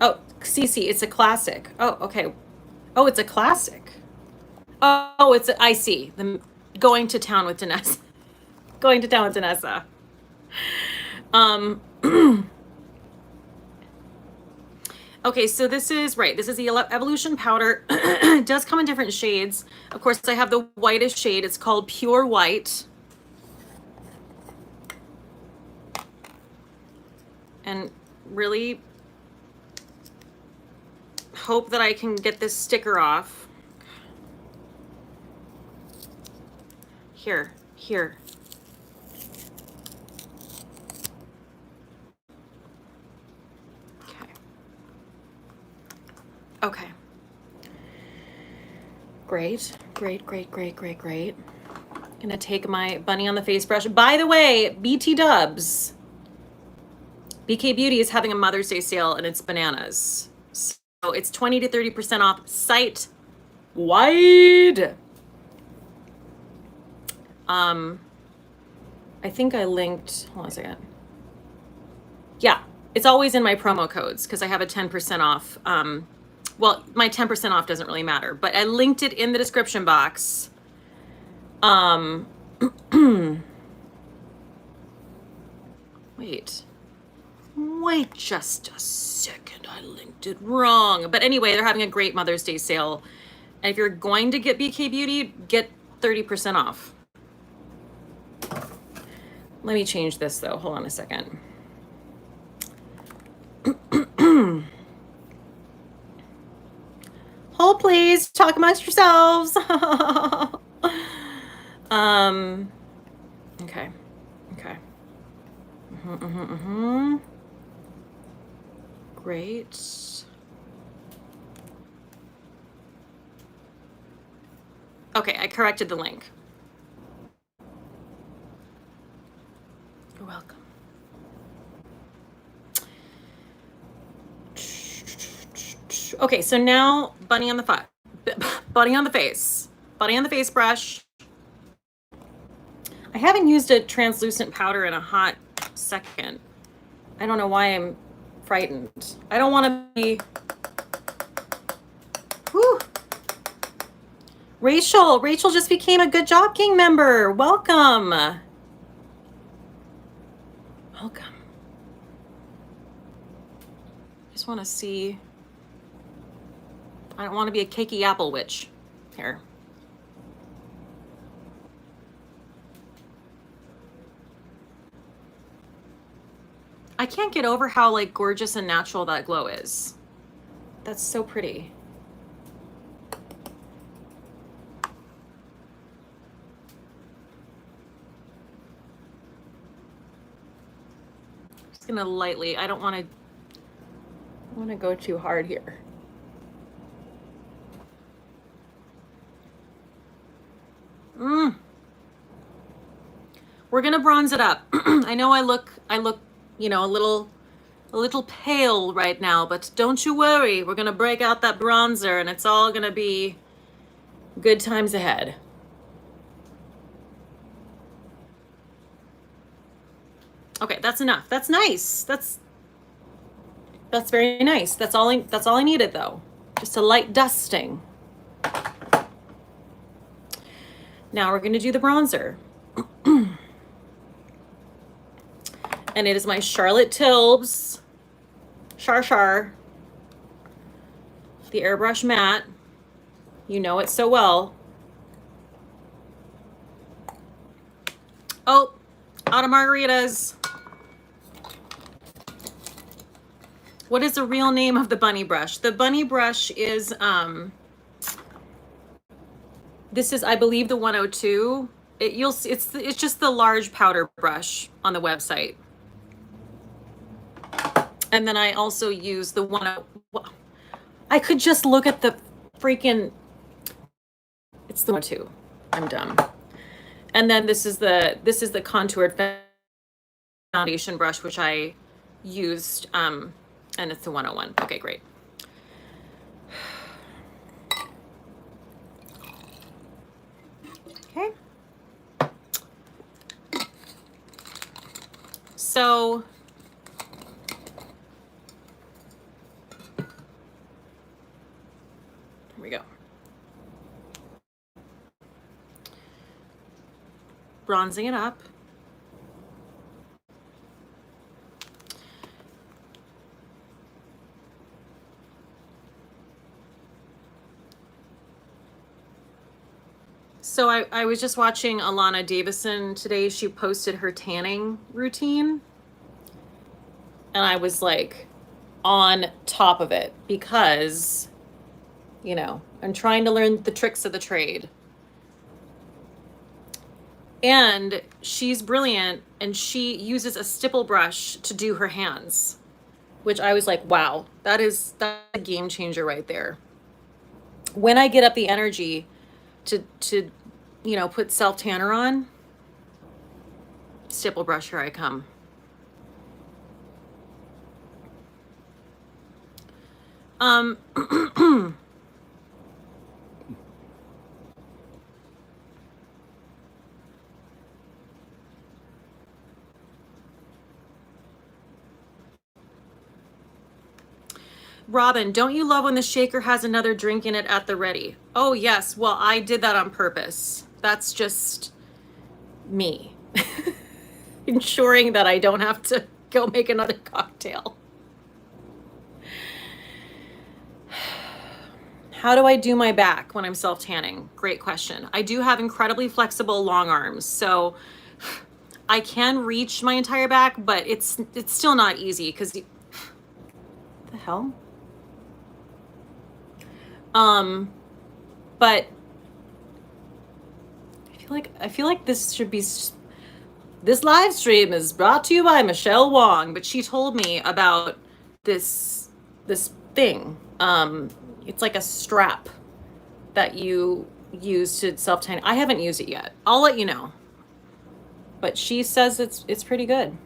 Oh, Cece, it's a classic. Oh, okay. Oh, it's a classic. Oh, I see. Going to Town with Danessa. Going to Town with Danessa. Okay, so this is the Evolution powder. It does come in different shades. Of course, I have the whitest shade. It's called Pure White. And really hope that I can get this sticker off. Here. Okay. Great. Gonna take my bunny on the face brush. By the way, BT Dubs. BK Beauty is having a Mother's Day sale and it's bananas. So it's 20 to 30% off site wide. I think I linked, hold on a second. Yeah, it's always in my promo codes because I have a 10% off. Well, my 10% off doesn't really matter, but I linked it in the description box. Wait just a second. I linked it wrong. But anyway, they're having a great Mother's Day sale. And if you're going to get BK Beauty, get 30% off. Let me change this though. Hold on a second. Hold please, talk amongst yourselves. Okay. Great. Okay, I corrected the link. You're welcome. Okay, so now bunny on the face brush. I haven't used a translucent powder in a hot second. I don't know why I'm frightened. I don't want to be. Whew. Rachel just became a Good Job King member. Welcome. Just want to see. I don't want to be a cakey apple witch here. I can't get over how like gorgeous and natural that glow is. That's so pretty. Just gonna lightly, I don't want to go too hard here. We're gonna bronze it up. I know I look, you know, a little pale right now, but don't you worry. We're gonna break out that bronzer and it's all gonna be good times ahead. Okay, that's enough. That's nice. That's very nice. That's all I needed though. Just a light dusting. Now we're gonna do the bronzer. And it is my Charlotte Tilbury Char, the airbrush matte. You know it so well. Oh, out of margaritas. What is the real name of the bunny brush? The bunny brush is This is, I believe, the 102. You'll see, it's just the large powder brush on the website. And then I also use the 102. I could just look at the freaking, it's the 102. I'm dumb. And then this is the contoured foundation brush, which I used, and it's the 101. Okay, great. Okay. So here we go. Bronzing it up. So I was just watching Alana Davison today. She posted her tanning routine. And I was like on top of it because, you know, I'm trying to learn the tricks of the trade. And she's brilliant, and she uses a stipple brush to do her hands, which I was like, wow, that's a game changer right there. When I get up the energy to you know, put self tanner on, stipple brush, here I come. Robin, don't you love when the shaker has another drink in it at the ready? Oh, yes. Well, I did that on purpose. That's just me. Ensuring that I don't have to go make another cocktail. How do I do my back when I'm self-tanning? Great question. I do have incredibly flexible long arms, so I can reach my entire back, but it's still not easy because the hell? But I feel like this should be, this live stream is brought to you by Michelle Wong, but she told me about this thing. It's like a strap that you use to self-tan. I haven't used it yet. I'll let you know. But she says it's pretty good.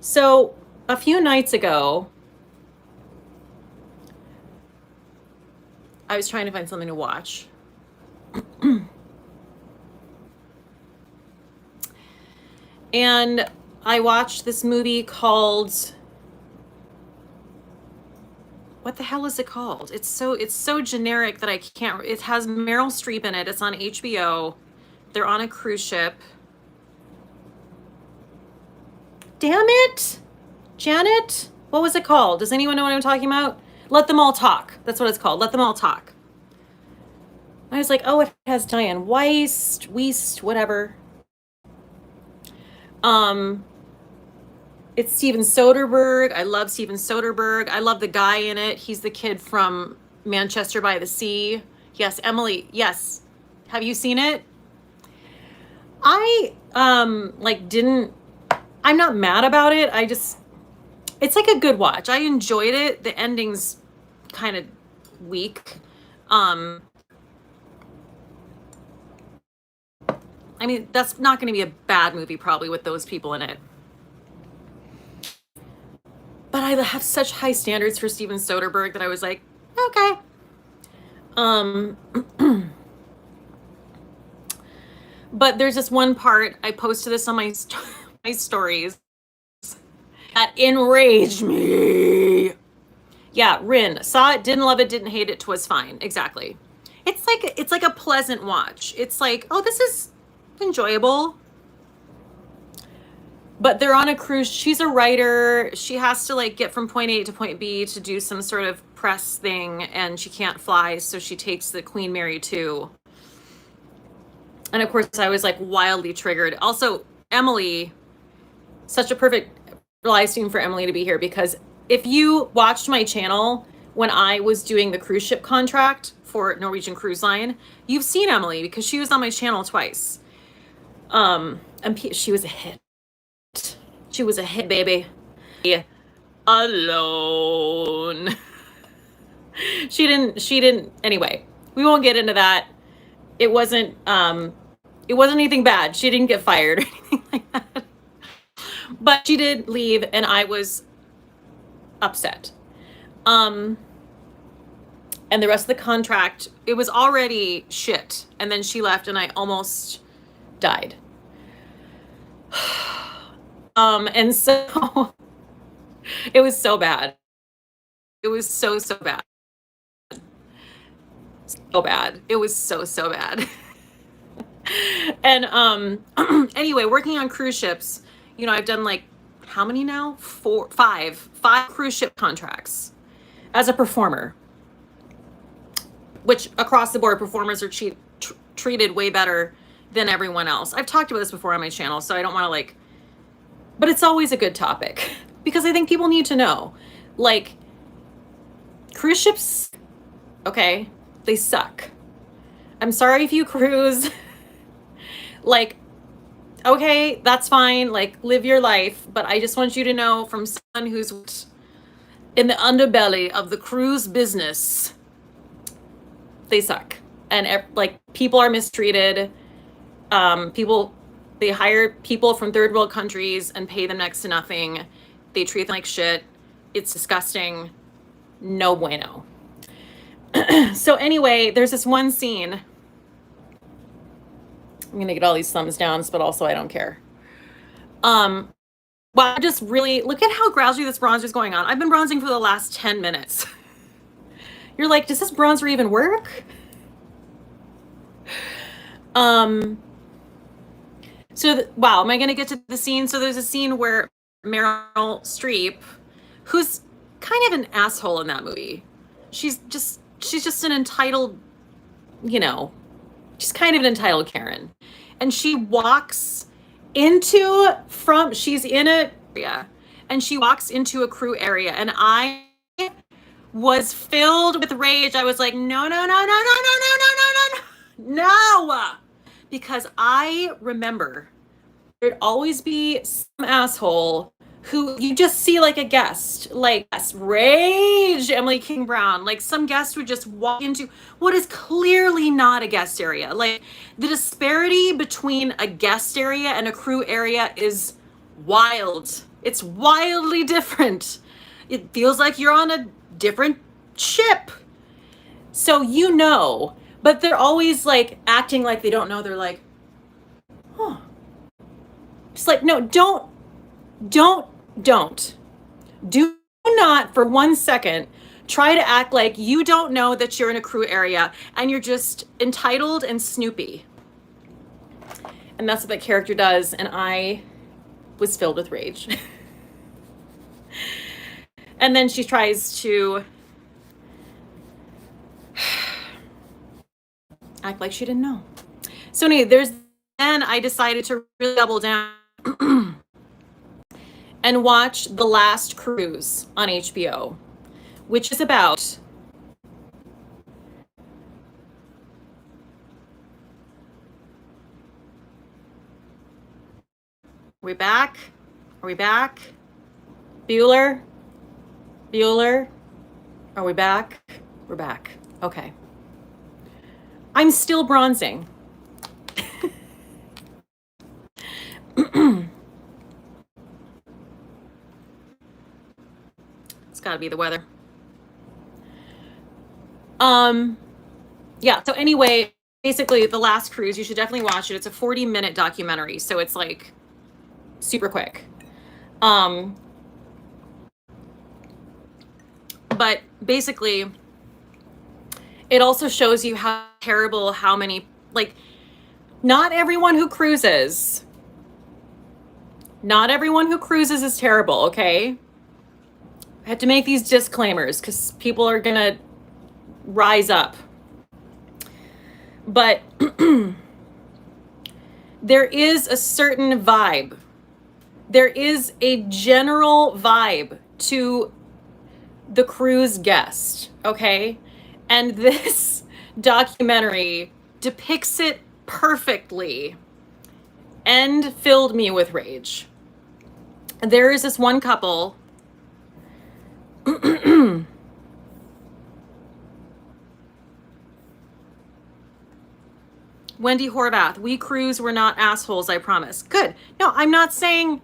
So a few nights ago, I was trying to find something to watch. And I watched this movie called, what the hell is it called? It's so generic that I can't, it has Meryl Streep in it. It's on HBO. They're on a cruise ship. Damn it. Janet, what was it called? Does anyone know what I'm talking about? Let Them All Talk. That's what it's called. Let Them All Talk. I was like, oh, it has Diane Weist, whatever. It's Steven Soderbergh. I love Steven Soderbergh. I love the guy in it. He's the kid from Manchester by the Sea. Yes, Emily. Yes. Have you seen it? I I'm not mad about it. It's like a good watch. I enjoyed it. The ending's kind of weak. I mean, that's not going to be a bad movie probably with those people in it. But I have such high standards for Steven Soderbergh that I was like, okay. But there's this one part, I posted this on my stories, that enraged me. Yeah, Rin, saw it, didn't love it, didn't hate it, 'twas fine. Exactly. It's like a pleasant watch. It's like, oh, this is enjoyable. But they're on a cruise. She's a writer. She has to like get from point A to point B to do some sort of press thing, and she can't fly, so she takes the Queen Mary 2. And of course, I was like wildly triggered. Also, Emily, such a perfect live stream for Emily to be here, because if you watched my channel when I was doing the cruise ship contract for Norwegian Cruise Line. You've seen Emily because she was on my channel twice. And she was a hit. She was a hit, baby. Alone. She didn't, anyway, we won't get into that. It wasn't anything bad. She didn't get fired or anything like that. But she did leave and I was upset. And the rest of the contract, it was already shit. And then she left and I almost died. And so it was so bad. It was so bad. So bad. It was so bad. And anyway, working on cruise ships, you know, I've done like how many now? Five cruise ship contracts as a performer, which across the board performers are treated way better than everyone else. I've talked about this before on my channel, so I don't want to like, but it's always a good topic because I think people need to know, like, cruise ships, okay, they suck. I'm sorry if you cruise. Like, okay, that's fine. Like, live your life. But I just want you to know from someone who's in the underbelly of the cruise business, they suck. And like, people are mistreated. They hire people from third world countries and pay them next to nothing. They treat them like shit. It's disgusting. No bueno. So anyway, there's this one scene. I'm going to get all these thumbs downs, but also I don't care. Well, I just really, look at how gradually this bronzer is going on. I've been bronzing for the last 10 minutes. You're like, does this bronzer even work? Wow, am I going to get to the scene? So there's a scene where Meryl Streep, who's kind of an asshole in that movie. She's just an entitled, you know, she's kind of an entitled Karen. And she walks she's in a area and she walks into a crew area and I was filled with rage. I was like, no. Because I remember there'd always be some asshole who you just see like a guest, like rage Emily King Brown, like some guest would just walk into what is clearly not a guest area. Like the disparity between a guest area and a crew area is wild. It's wildly different. It feels like you're on a different ship. So you know, but they're always like acting like they don't know. They're like, huh. Just like, no, do not for 1 second try to act like you don't know that you're in a crew area and you're just entitled and snoopy. And that's what that character does. And I was filled with rage. And then she tries to act like she didn't know. So anyway, then I decided to really double down and watch The Last Cruise on HBO, which is about Are we back? Bueller? Are we back? We're back. Okay. I'm still bronzing. It's got to be the weather. Yeah, so anyway, basically The Last Cruise, you should definitely watch it. It's a 40-minute documentary, so it's like super quick. But basically, it also shows you how terrible, how many, like, not everyone who cruises is terrible, okay? I had to make these disclaimers because people are gonna rise up. But there is a certain vibe. There is a general vibe to the cruise guest, okay? And this documentary depicts it perfectly and filled me with rage. There is this one couple. Wendy Horvath, we cruise, we're not assholes, I promise. Good. No, I'm not saying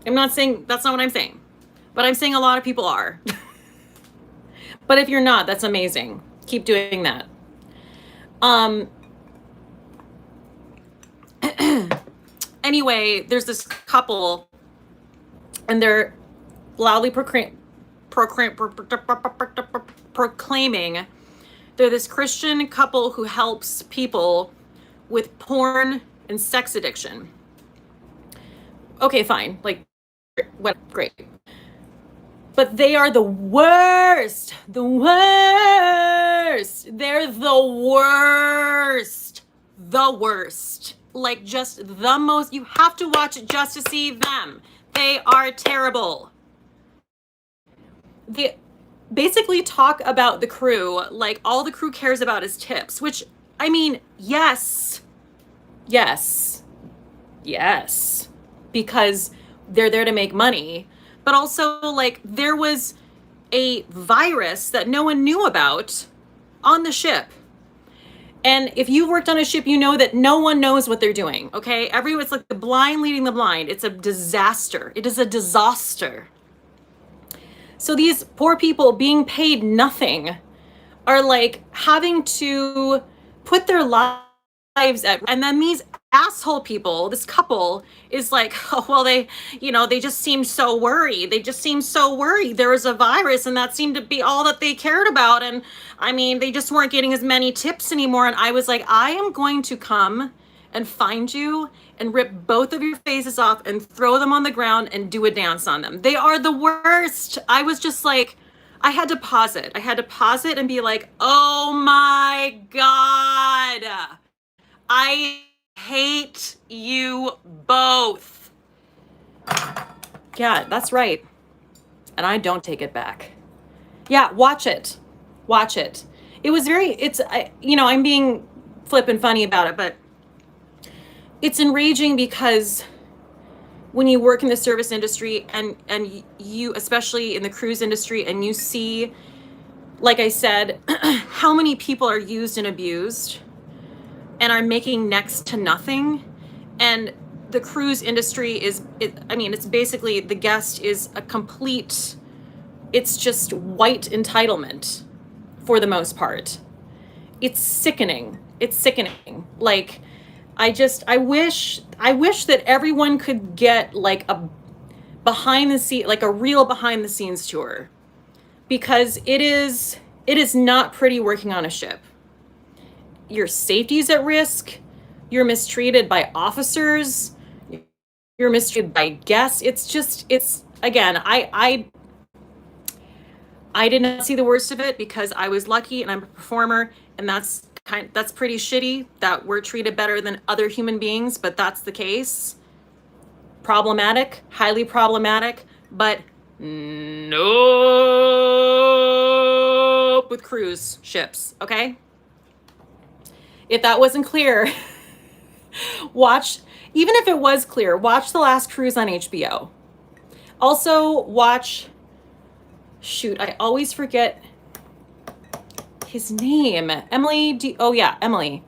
that's not what I'm saying. But I'm saying a lot of people are. But if you're not, that's amazing. Keep doing that. Anyway, there's this couple and they're loudly proclaiming they're this Christian couple who helps people with porn and sex addiction. Okay, fine. Like, what? Great. But they are the worst. The worst. They're the worst. The worst. Like, just the most. You have to watch it just to see them. They are terrible. They basically talk about the crew like all the crew cares about is tips, which, I mean, yes. Because they're there to make money. But also, like, there was a virus that no one knew about on the ship. And if you've worked on a ship, you know that no one knows what they're doing, okay? Everyone's like the blind leading the blind. It's a disaster. It is a disaster. So these poor people being paid nothing are like having to put their lives at, and then these asshole people, this couple is like, oh, well, they just seemed so worried. They just seemed so worried. There was a virus and that seemed to be all that they cared about. And I mean, they just weren't getting as many tips anymore. And I was like, I am going to come and find you and rip both of your faces off and throw them on the ground and do a dance on them. They are the worst. I was just like, I had to pause it. I had to pause it and be like, oh my God. I hate you both. Yeah, that's right. And I don't take it back. Yeah, watch it. Watch it. It was I'm being flip and funny about it, but it's enraging because when you work in the service industry and you, especially in the cruise industry, and you see, like I said, how many people are used and abused and are making next to nothing. And the cruise industry it's basically, the guest is a complete, it's just white entitlement for the most part. It's sickening. It's sickening. Like, I wish that everyone could get like a real behind the scenes tour, because it is not pretty working on a ship. Your safety is at risk. You're mistreated by officers. You're mistreated by guests. Again, I did not see the worst of it because I was lucky and I'm a performer, and that's pretty shitty that we're treated better than other human beings, but that's the case. Problematic, highly problematic, but nope with cruise ships, okay? If that wasn't clear, even if it was clear, watch The Last Cruise on HBO. Also watch, I always forget his name. Emily.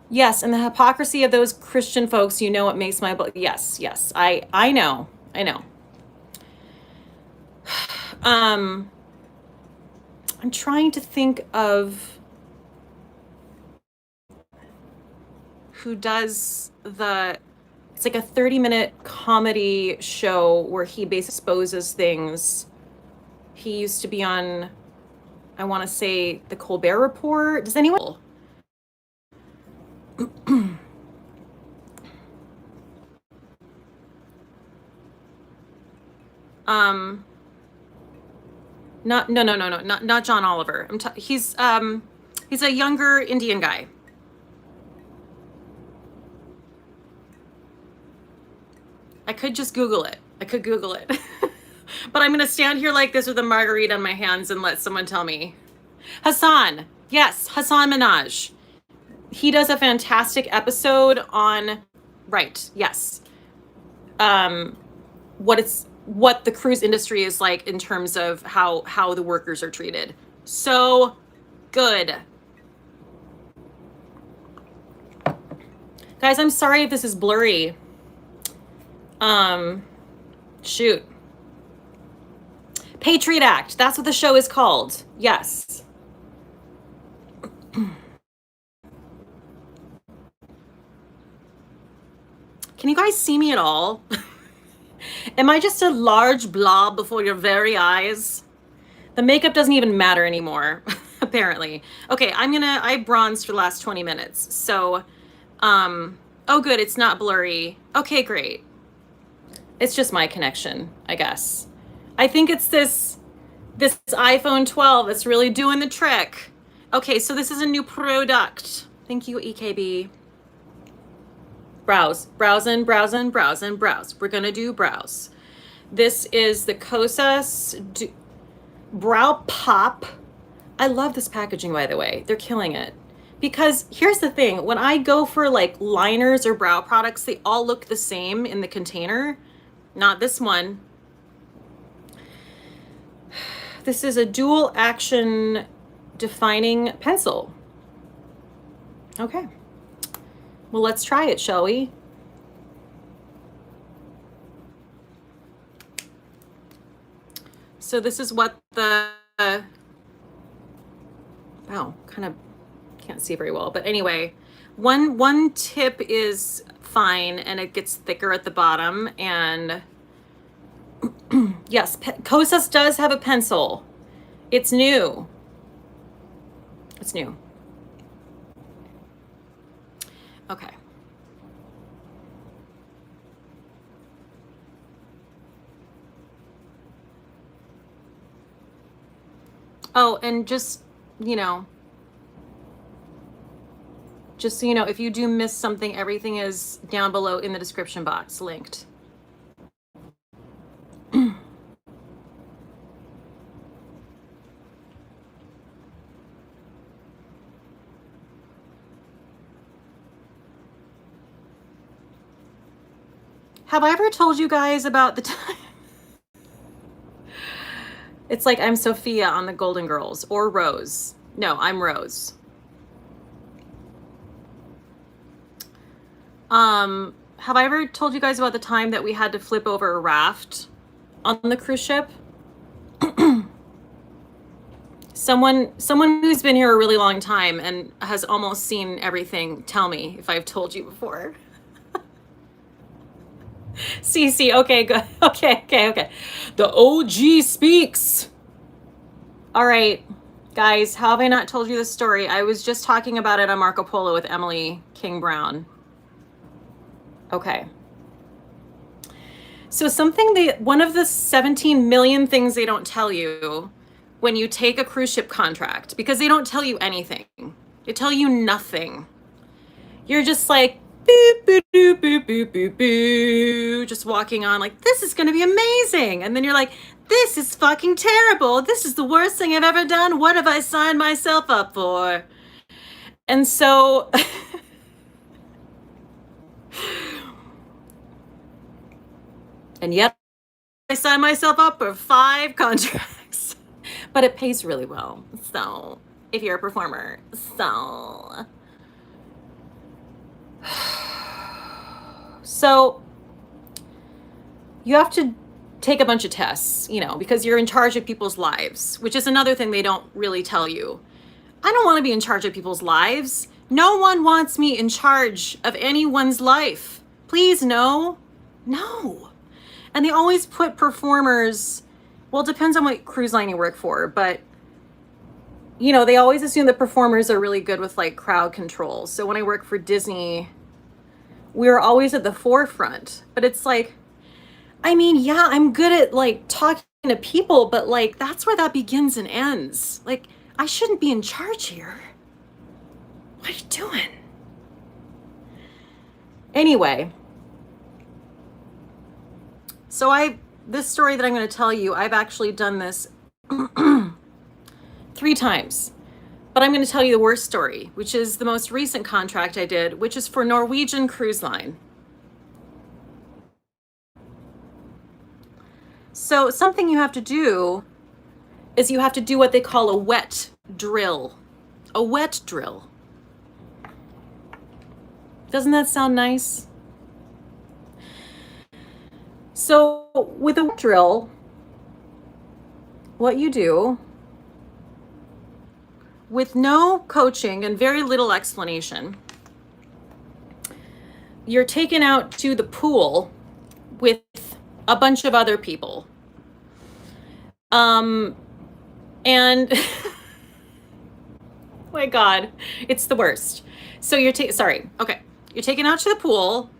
Yes, and the hypocrisy of those Christian folks, what makes my blood. Yes, I know. I'm trying to think of who does it's like a 30-minute comedy show where he basically exposes things. He used to be on, I want to say, the Colbert Report. Does anyone? Not John Oliver. He's a younger Indian guy. I could just Google it. But I'm going to stand here like this with a margarita in my hands and let someone tell me. Hassan. Yes, Hassan Minaj. He does a fantastic episode on, right, yes. What the cruise industry is like in terms of how the workers are treated. So good. Guys, I'm sorry if this is blurry. Shoot. Patriot Act. That's what the show is called. Yes. Can you guys see me at all? Am I just a large blob before your very eyes? The makeup doesn't even matter anymore, apparently. Okay, I bronzed for the last 20 minutes. So, oh good, it's not blurry. Okay, great. It's just my connection, I guess. I think it's this iPhone 12 that's really doing the trick. Okay, so this is a new product. Thank you, EKB. Browse. We're gonna do browse. This is the Kosas Brow Pop. I love this packaging, by the way. They're killing it. Because here's the thing, when I go for like liners or brow products, they all look the same in the container. Not this one. This is a dual action defining pencil. Okay. Well, let's try it, shall we? So this is what the, wow, kind of can't see very well, but anyway, one tip is fine and it gets thicker at the bottom, and yes, Kosas does have a pencil. It's new. It's new. Okay. Oh, and just, you know, so you know, if you do miss something, everything is down below in the description box, linked. Have I ever told you guys about the time? It's like I'm Sophia on the Golden Girls, or Rose. No, I'm Rose. Have I ever told you guys about the time that we had to flip over a raft on the cruise ship? Someone who's been here a really long time and has almost seen everything, tell me if I've told you before. Cece, okay, good. Okay. The OG speaks. All right, guys, how have I not told you this story? I was just talking about it on Marco Polo with Emily King Brown. Okay. So one of the 17 million things they don't tell you when you take a cruise ship contract, because they don't tell you anything. They tell you nothing. You're just like, boop, boop, boop, boop, boop, boop, boop, just walking on like, this is going to be amazing. And then you're like, this is fucking terrible. This is the worst thing I've ever done. What have I signed myself up for? And so, and yet I signed myself up for 5 contracts, but it pays really well. So if you're a performer, so you have to take a bunch of tests, you know, because you're in charge of people's lives, which is another thing they don't really tell you. I don't want to be in charge of people's lives. No one wants me in charge of anyone's life. Please, no. And they always put performers, well, it depends on what cruise line you work for, but you know, they always assume that performers are really good with like crowd control. So when I worked for Disney, we were always at the forefront, but it's like, I mean, yeah, I'm good at like talking to people, but like, that's where that begins and ends. Like, I shouldn't be in charge here. What are you doing? Anyway, so I this story that I'm going to tell you, I've actually done this 3 times. But I'm going to tell you the worst story, which is the most recent contract I did, which is for Norwegian Cruise Line. So something you have to do is you have to do what they call a wet drill. A wet drill. Doesn't that sound nice? So with a wet drill, what you do, with no coaching and very little explanation, you're taken out to the pool with a bunch of other people. And my God, it's the worst. So you're you're taken out to the pool.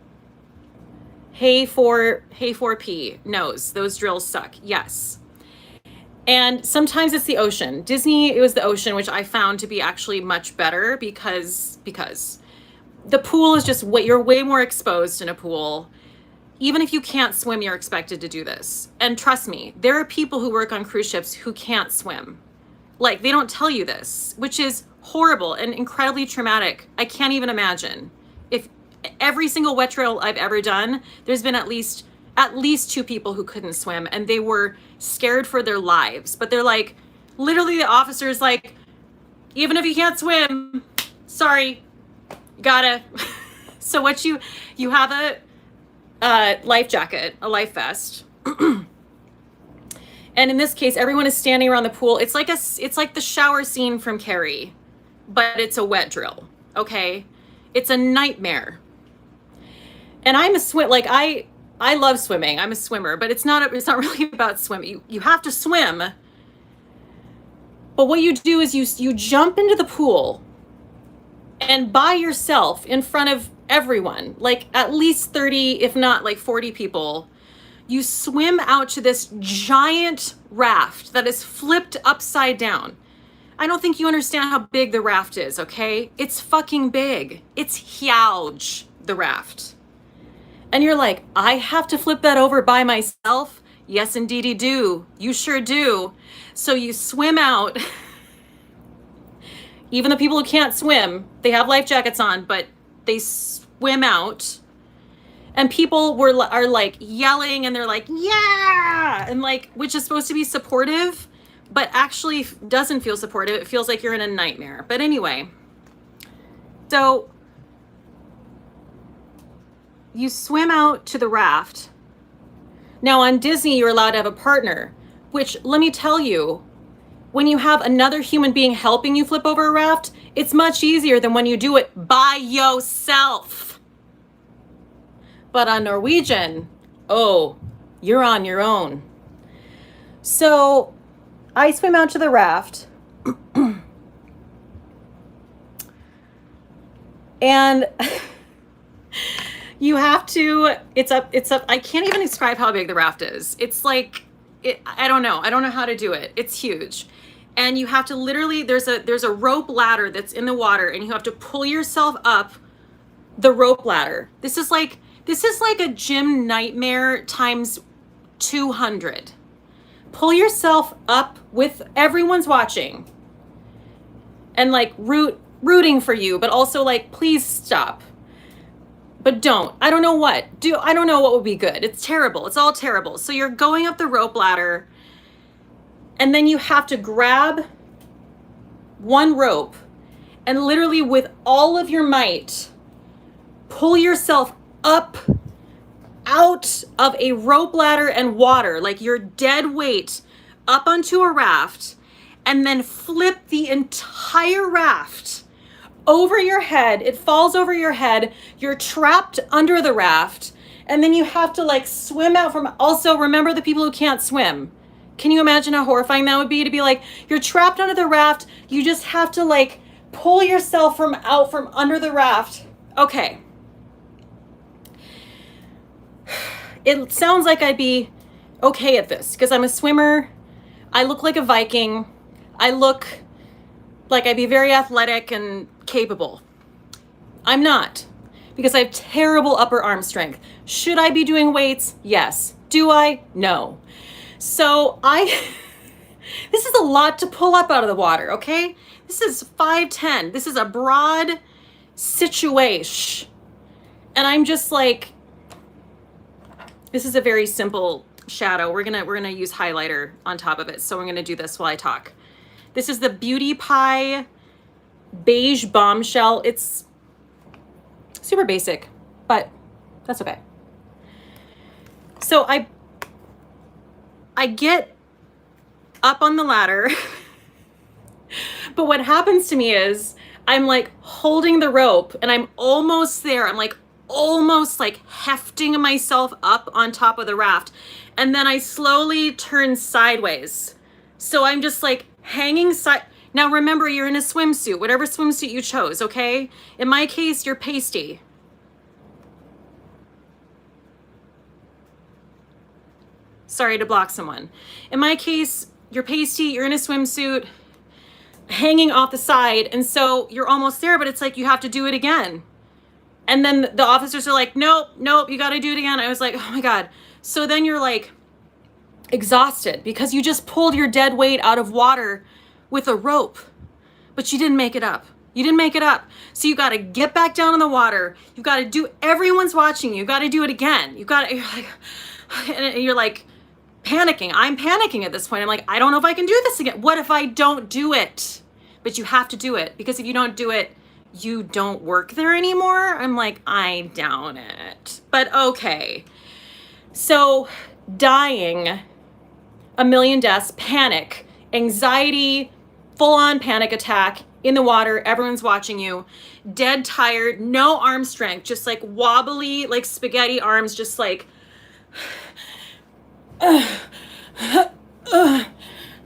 Hey 4P knows those drills suck. Yes. And sometimes it's the ocean. Disney, it was the ocean, which I found to be actually much better because the pool is just you're way more exposed in a pool. Even if you can't swim, you're expected to do this. And trust me, there are people who work on cruise ships who can't swim. Like, they don't tell you this, which is horrible and incredibly traumatic. I can't even imagine. If every single wet drill I've ever done, there's been at least 2 people who couldn't swim, and they were scared for their lives. But they're like, literally the officer's like, even if you can't swim, sorry, you gotta. So what you have a life jacket, a life vest. And in this case, everyone is standing around the pool. It's like the shower scene from Carrie, but it's a wet drill. Okay. It's a nightmare. And I'm I love swimming. I'm a swimmer, but it's not really about swimming. You have to swim. But what you do is you jump into the pool, and by yourself in front of everyone, like at least 30, if not like 40 people, you swim out to this giant raft that is flipped upside down. I don't think you understand how big the raft is, okay? It's fucking big. It's huge, the raft. And you're like, I have to flip that over by myself? Yes, indeed you do. You sure do. So you swim out. Even the people who can't swim, they have life jackets on, but they swim out. And people are like yelling, and they're like, yeah! And like, which is supposed to be supportive, but actually doesn't feel supportive. It feels like you're in a nightmare. But anyway, so you swim out to the raft. Now on Disney, you're allowed to have a partner, which, let me tell you, when you have another human being helping you flip over a raft, it's much easier than when you do it by yourself. But on Norwegian, oh, you're on your own. So I swim out to the raft. And you have to, it's up, I can't even describe how big the raft is. It's like, I don't know how to do it. It's huge. And you have to literally, there's a rope ladder that's in the water, and you have to pull yourself up the rope ladder. This is like a gym nightmare times 200. Pull yourself up with everyone's watching and like rooting for you, but also like, please stop. But don't. I don't know what would be good. It's terrible. It's all terrible. So you're going up the rope ladder, and then you have to grab one rope and literally with all of your might pull yourself up out of a rope ladder and water, like your dead weight, up onto a raft, and then flip the entire raft over your head. It falls over your head. You're trapped under the raft, and then you have to like swim out from. Also, remember the people who can't swim. Can you imagine how horrifying that would be to be like, you're trapped under the raft. You just have to like pull yourself out from under the raft. Okay. It sounds like I'd be okay at this because I'm a swimmer. I look like a Viking. I look like I'd be very athletic and capable. I'm not, because I have terrible upper arm strength. Should I be doing weights? Yes. Do I? No. So this is a lot to pull up out of the water, okay? This is 5'10". This is a broad situation. And I'm just like, this is a very simple shadow. We're gonna use highlighter on top of it. So we're gonna do this while I talk. This is the Beauty Pie Beige Bombshell. It's super basic, but that's okay. So I get up on the ladder, but what happens to me is I'm like holding the rope and I'm almost there. I'm like almost like hefting myself up on top of the raft. And then I slowly turn sideways. So I'm just like hanging side. Now remember, you're in a swimsuit, whatever swimsuit you chose, okay? In my case, you're pasty. Sorry to block someone. In my case, you're pasty, you're in a swimsuit, hanging off the side, and so you're almost there, but it's like you have to do it again. And then the officers are like, nope, you gotta do it again. I was like, oh my God. So then you're like exhausted because you just pulled your dead weight out of water with a rope, but you didn't make it up. You didn't make it up. So you gotta get back down in the water. You've gotta do, everyone's watching you. You gotta do it again. You're like, and you're like panicking. I'm panicking at this point. I'm like, I don't know if I can do this again. What if I don't do it? But you have to do it, because if you don't do it, you don't work there anymore. I'm like, I doubt it, but okay. So dying, a million deaths, panic, anxiety, full-on panic attack in the water. Everyone's watching you, dead tired, no arm strength, just like wobbly, like spaghetti arms, just like,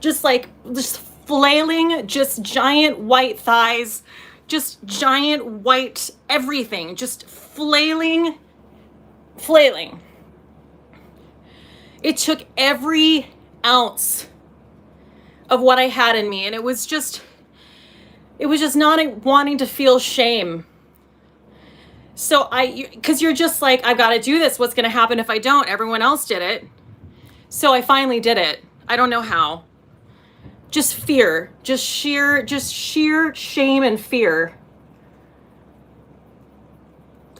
just flailing, just giant white thighs, just giant white everything, just flailing. It took every ounce of what I had in me, and it was just not wanting to feel shame. So because you're just like, I've got to do this. What's going to happen if I don't? Everyone else did it. So I finally did it. I don't know how. Just fear, just sheer shame and fear.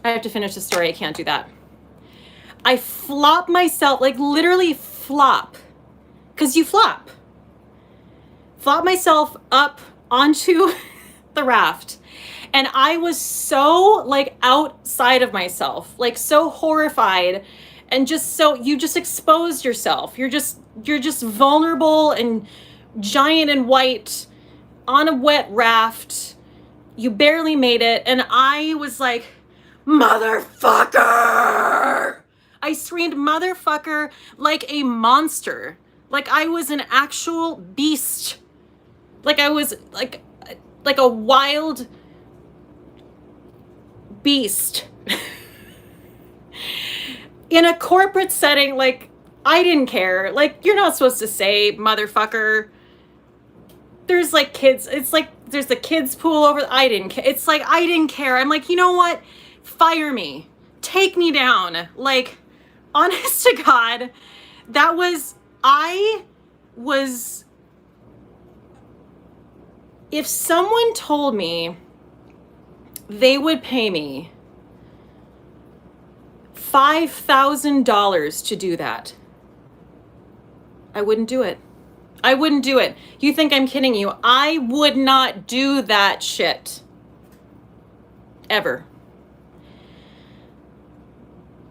I have to finish the story. I can't do that. I flop myself, like literally flop, because you flop myself up onto the raft. And I was so like outside of myself, like so horrified, and just so, you just exposed yourself. You're just vulnerable and giant and white on a wet raft. You barely made it. And I was like, motherfucker. I screamed motherfucker like a monster. Like I was an actual beast. Like I was like a wild beast. In a corporate setting, like I didn't care. Like, you're not supposed to say motherfucker. There's like kids, it's like there's the kids pool over. I didn't care. It's like I didn't care. I'm like, you know what? Fire me. Take me down. Like, honest to God, if someone told me they would pay me $5,000 to do that, I wouldn't do it. I wouldn't do it. You think I'm kidding you? I would not do that shit. Ever.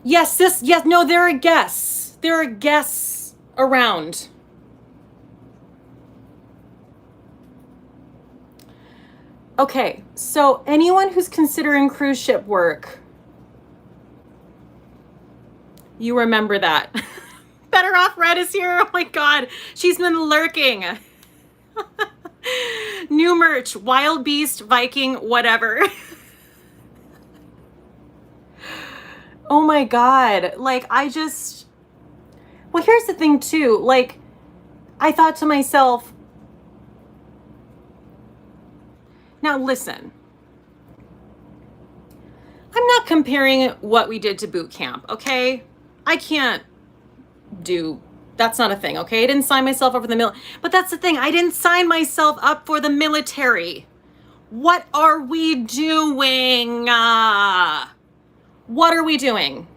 Yes, no, there are guests. There are guests around. Okay, so anyone who's considering cruise ship work, you remember that. Better Off Red is here. Oh my God, she's been lurking. New merch, Wild Beast, Viking, whatever. Oh my God, like well, here's the thing too, like I thought to myself, now listen, I'm not comparing what we did to boot camp, okay? I can't do. That's not a thing, okay? I didn't sign myself up for the military. But that's the thing. I didn't sign myself up for the military. What are we doing? What are we doing?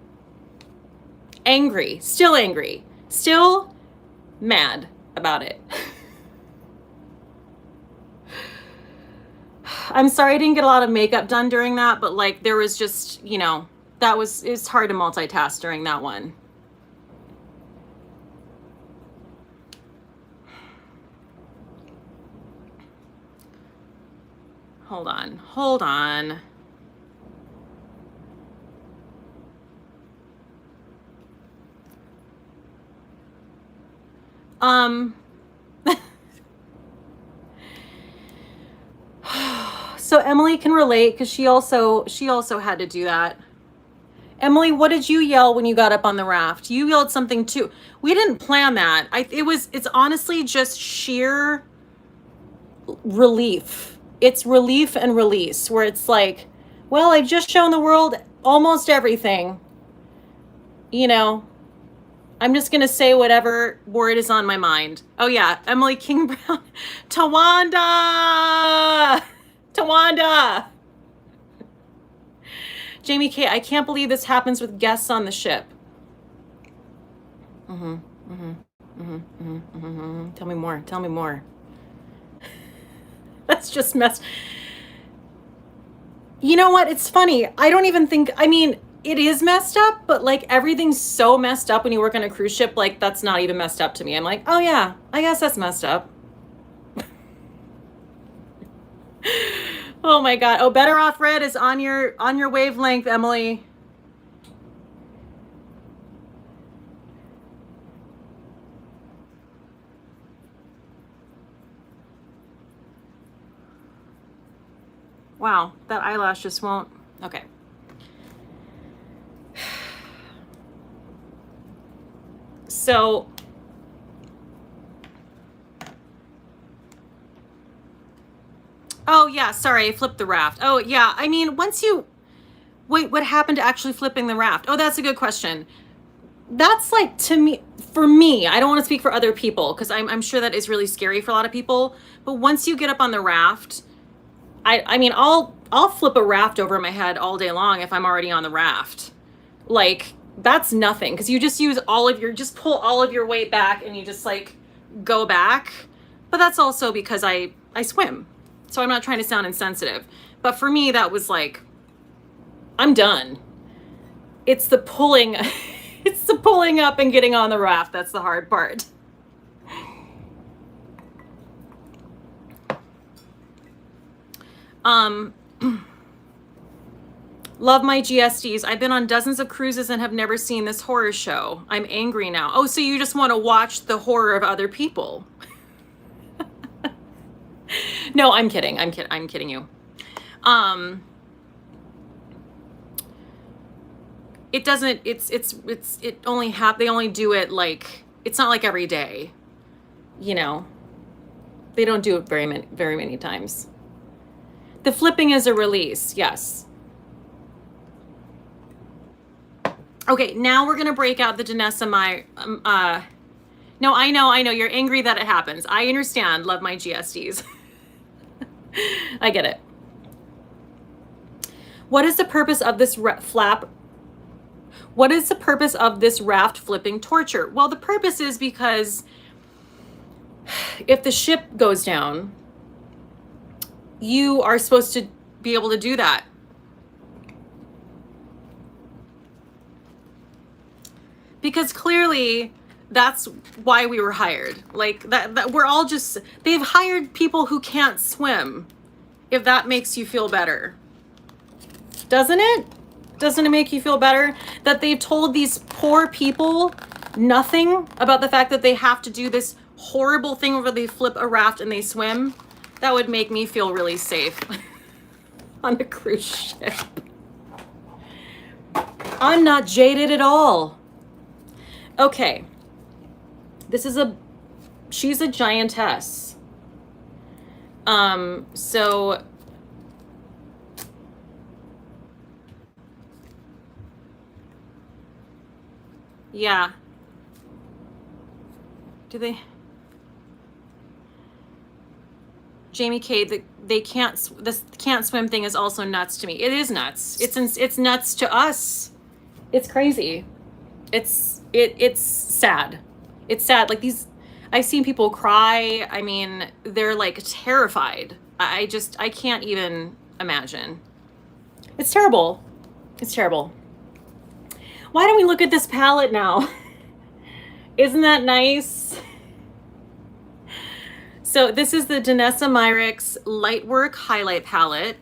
Angry. Still angry. Still mad about it. I'm sorry I didn't get a lot of makeup done during that, but like there was just, you know, it's hard to multitask during that one. Hold on. So Emily can relate because she also had to do that. Emily, what did you yell when you got up on the raft? You yelled something too. We didn't plan that. It's honestly just sheer relief. It's relief and release where it's like, well, I've just shown the world almost everything. You know, I'm just going to say whatever word is on my mind. Oh yeah, Emily King Brown. Tawanda! Jamie K, I can't believe this happens with guests on the ship. Tell me more. That's just mess. You know what? It's funny. I don't even think, I mean, it is messed up, but like everything's so messed up when you work on a cruise ship, like that's not even messed up to me. I'm like, oh yeah, I guess that's messed up. Oh my God. Oh, Better Off Red is on your wavelength, Emily. Wow, that eyelash just won't. Okay. So oh yeah, sorry, I flipped the raft. Oh yeah, I mean, once you wait, what happened to actually flipping the raft? Oh, that's a good question. That's like, to me, for me, I don't want to speak for other people because I'm sure that is really scary for a lot of people. But once you get up on the raft, I mean, I'll flip a raft over my head all day long if I'm already on the raft. Like, that's nothing because you just just pull all of your weight back and you just like go back. But that's also because I swim. So I'm not trying to sound insensitive. But for me, that was like, I'm done. It's the pulling, it's the pulling up and getting on the raft. That's the hard part. Love my GSDs. I've been on dozens of cruises and have never seen this horror show. I'm angry now. Oh, so you just want to watch the horror of other people? No, I'm kidding. I'm kidding you. It doesn't, they only do it like, it's not like every day, you know, they don't do it very many times. The flipping is a release. Yes. Okay. Now we're going to break out the Danessa no, I know. You're angry that it happens. I understand. Love my GSDs. I get it. What is the purpose of this What is the purpose of this raft flipping torture? Well, the purpose is because if the ship goes down, you are supposed to be able to do that. Because clearly that's why we were hired. Like that we're all just, they've hired people who can't swim. If that makes you feel better. Doesn't it? Doesn't it make you feel better that they've told these poor people nothing about the fact that they have to do this horrible thing where they flip a raft and they swim? That would make me feel really safe on a cruise ship. I'm not jaded at all. Okay. She's a giantess. So yeah. Do they? Jamie K, this can't swim thing is also nuts to me. It is nuts. It's nuts to us. It's crazy. It's sad. It's sad. Like these, I've seen people cry. I mean, they're like terrified. I can't even imagine. It's terrible. It's terrible. Why don't we look at this palette now? Isn't that nice? So this is the Danessa Myricks Lightwork Highlight Palette.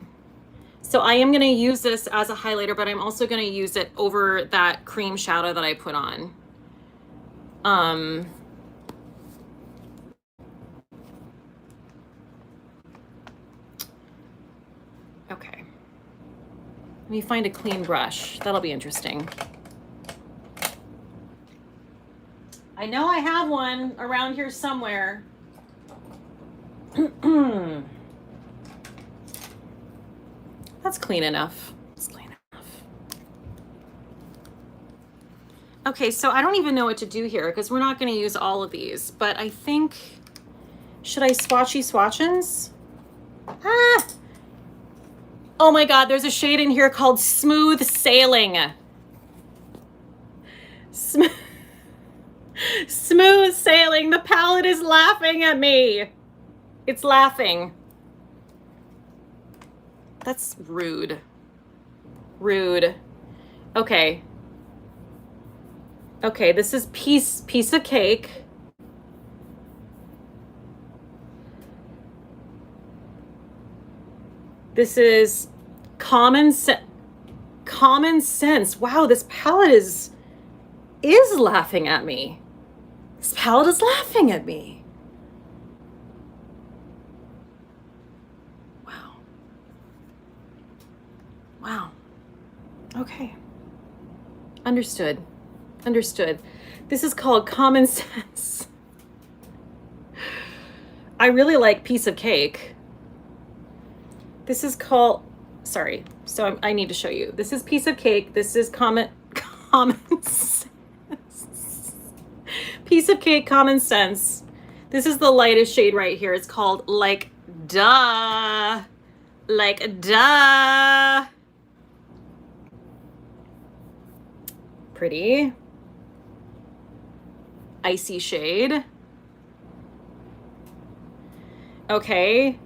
So I am going to use this as a highlighter, but I'm also going to use it over that cream shadow that I put on. Okay. Let me find a clean brush. That'll be interesting. I know I have one around here somewhere. That's clean enough. It's clean enough. Okay, so I don't even know what to do here because we're not going to use all of these, but I think, should I swatchins? Ah! Oh my God, there's a shade in here called Smooth Sailing. Smooth Sailing. The palette is laughing at me. It's laughing. That's rude. Rude. Okay. Okay, this is piece of cake. This is common sense. Wow, this palette is laughing at me. This palette is laughing at me. Wow. Wow. Okay. Understood. Understood. This is called Common Sense. I really like Piece of Cake. This is called, sorry, so I need to show you. This is Piece of Cake. This is Common Sense. Piece of Cake, Common Sense. This is the lightest shade right here. It's called Like Duh. Like Duh. Pretty. Icy shade. Okay.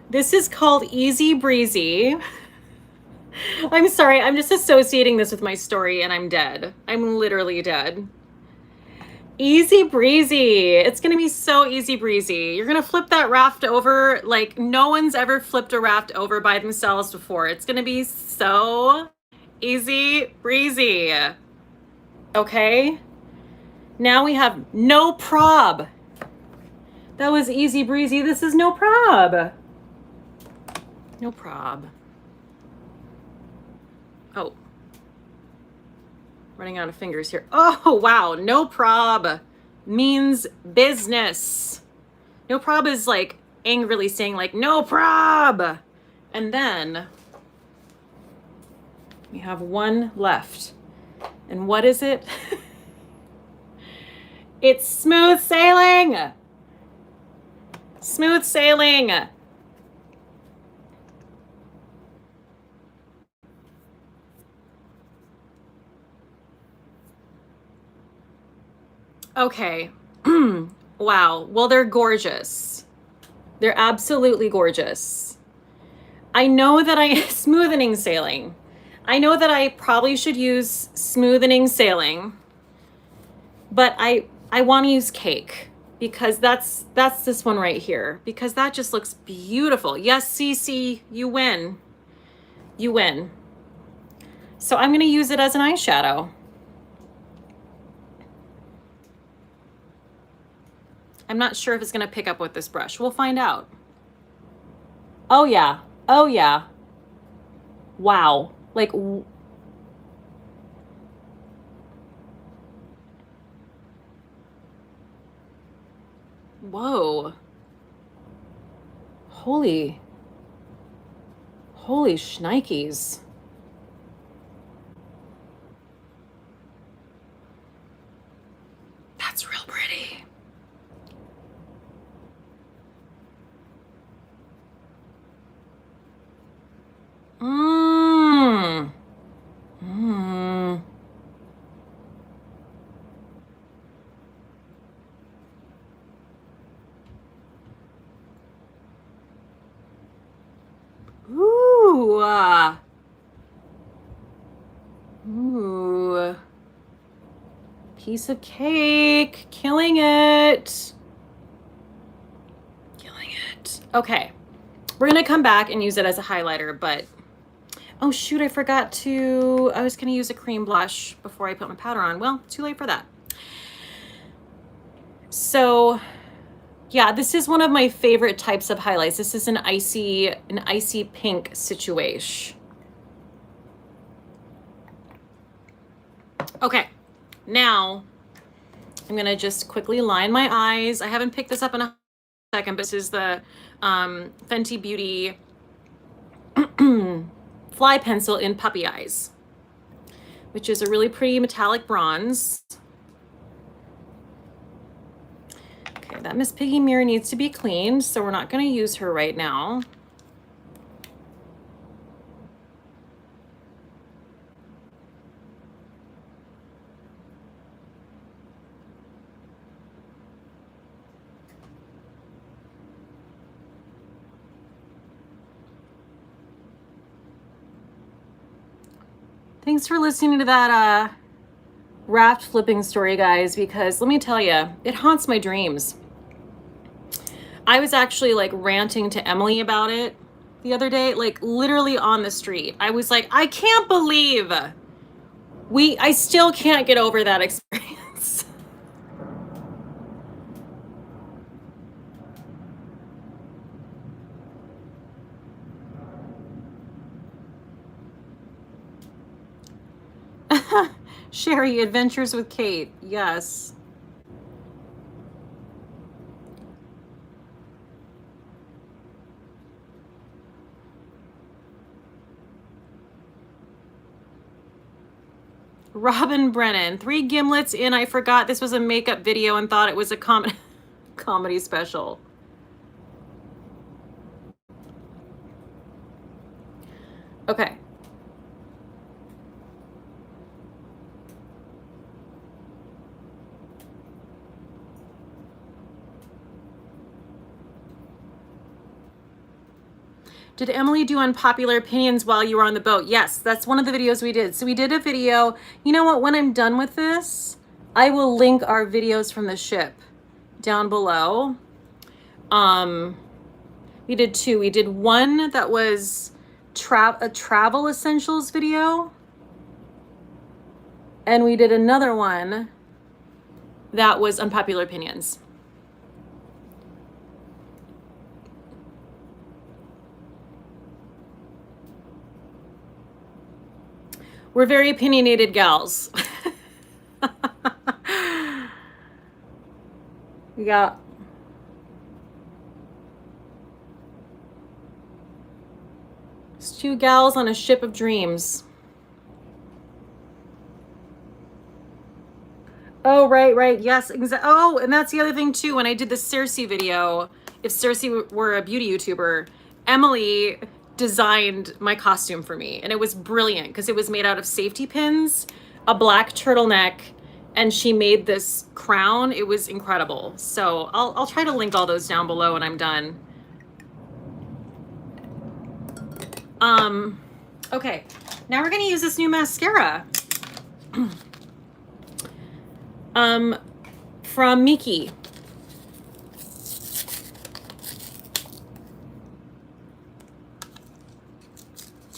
This is called Easy Breezy. I'm sorry, I'm just associating this with my story and I'm dead. I'm literally dead. Easy breezy. It's gonna be so easy breezy. You're gonna flip that raft over like no one's ever flipped a raft over by themselves before. It's gonna be so easy breezy. Okay. Now we have no prob. That was easy breezy. This is no prob. No prob. Oh. Running out of fingers here. Oh, wow. No prob means business. No prob is like angrily saying like, no prob. And then we have one left. And what is it? It's Smooth Sailing. Smooth Sailing. Okay. Wow. Well, they're gorgeous. They're absolutely gorgeous. I know that smoothing sailing. I know that I probably should use smoothing sailing, but I want to use cake because that's this one right here because that just looks beautiful. Yes, Cece, you win. You win. So I'm going to use it as an eyeshadow. I'm not sure if it's going to pick up with this brush. We'll find out. Oh, yeah. Oh, yeah. Wow. Like, whoa. Holy shnikes. Ooh. Ooh. Piece of cake. Killing it. Killing it. Okay. We're going to come back and use it as a highlighter, but... Oh, shoot, I forgot to... I was going to use a cream blush before I put my powder on. Well, too late for that. So, yeah, this is one of my favorite types of highlights. This is an icy pink situation. Okay, now I'm going to just quickly line my eyes. I haven't picked this up in a second, but this is the Fenty Beauty Fly Pencil in Puppy Eyes, which is a really pretty metallic bronze. Okay, that Miss Piggy mirror needs to be cleaned, so we're not going to use her right now. Thanks for listening to that raft flipping story, guys, because let me tell you, it haunts my dreams. I was actually like ranting to Emily about it the other day, like literally on the street. I was like, I can't believe I still can't get over that experience. Sherry, Adventures with Cate. Yes. Robin Brennan, 3 gimlets in. I forgot this was a makeup video and thought it was a comedy special. Okay. Did Emily do unpopular opinions while you were on the boat? Yes, that's one of the videos we did. So we did a video. You know what? When I'm done with this, I will link our videos from the ship down below. We did 2. We did one that was a travel essentials video. And we did another one that was unpopular opinions. We're very opinionated gals. Yeah. It's 2 gals on a ship of dreams. Oh, right. Yes, exactly. Oh, and that's the other thing too. When I did the Cersei video, if Cersei were a beauty YouTuber, Emily designed my costume for me, and it was brilliant because it was made out of safety pins, a black turtleneck, and she made this crown. It was incredible. So I'll try to link all those down below when I'm done. Okay, now we're gonna use this new mascara. From Miki.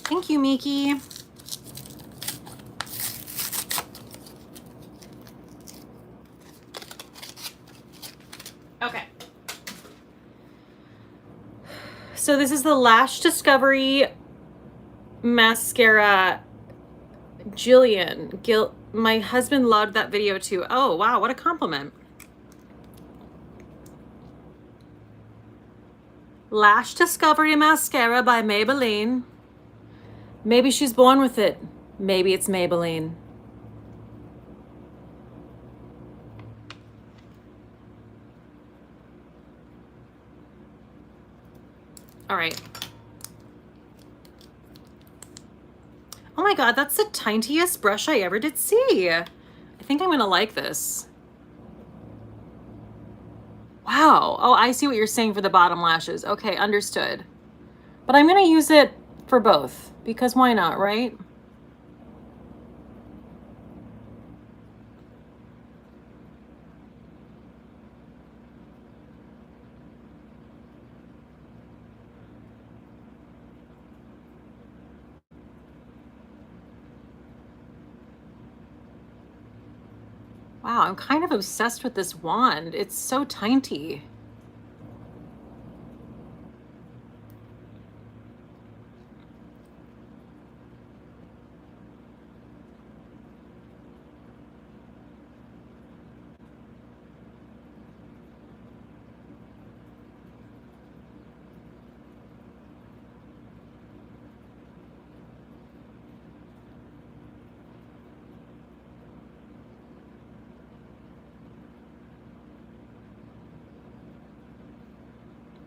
Thank you, Miki. Okay. So this is the Lash Discovery mascara. Jillian. My husband loved that video too. Oh, wow, what a compliment. Lash Discovery Mascara by Maybelline. Maybe she's born with it. Maybe it's Maybelline. All right. Oh my God, that's the tiniest brush I ever did see. I think I'm gonna like this. Wow. Oh, I see what you're saying for the bottom lashes. Okay, understood. But I'm gonna use it for both, because why not, right? Wow, I'm kind of obsessed with this wand. It's so tiny.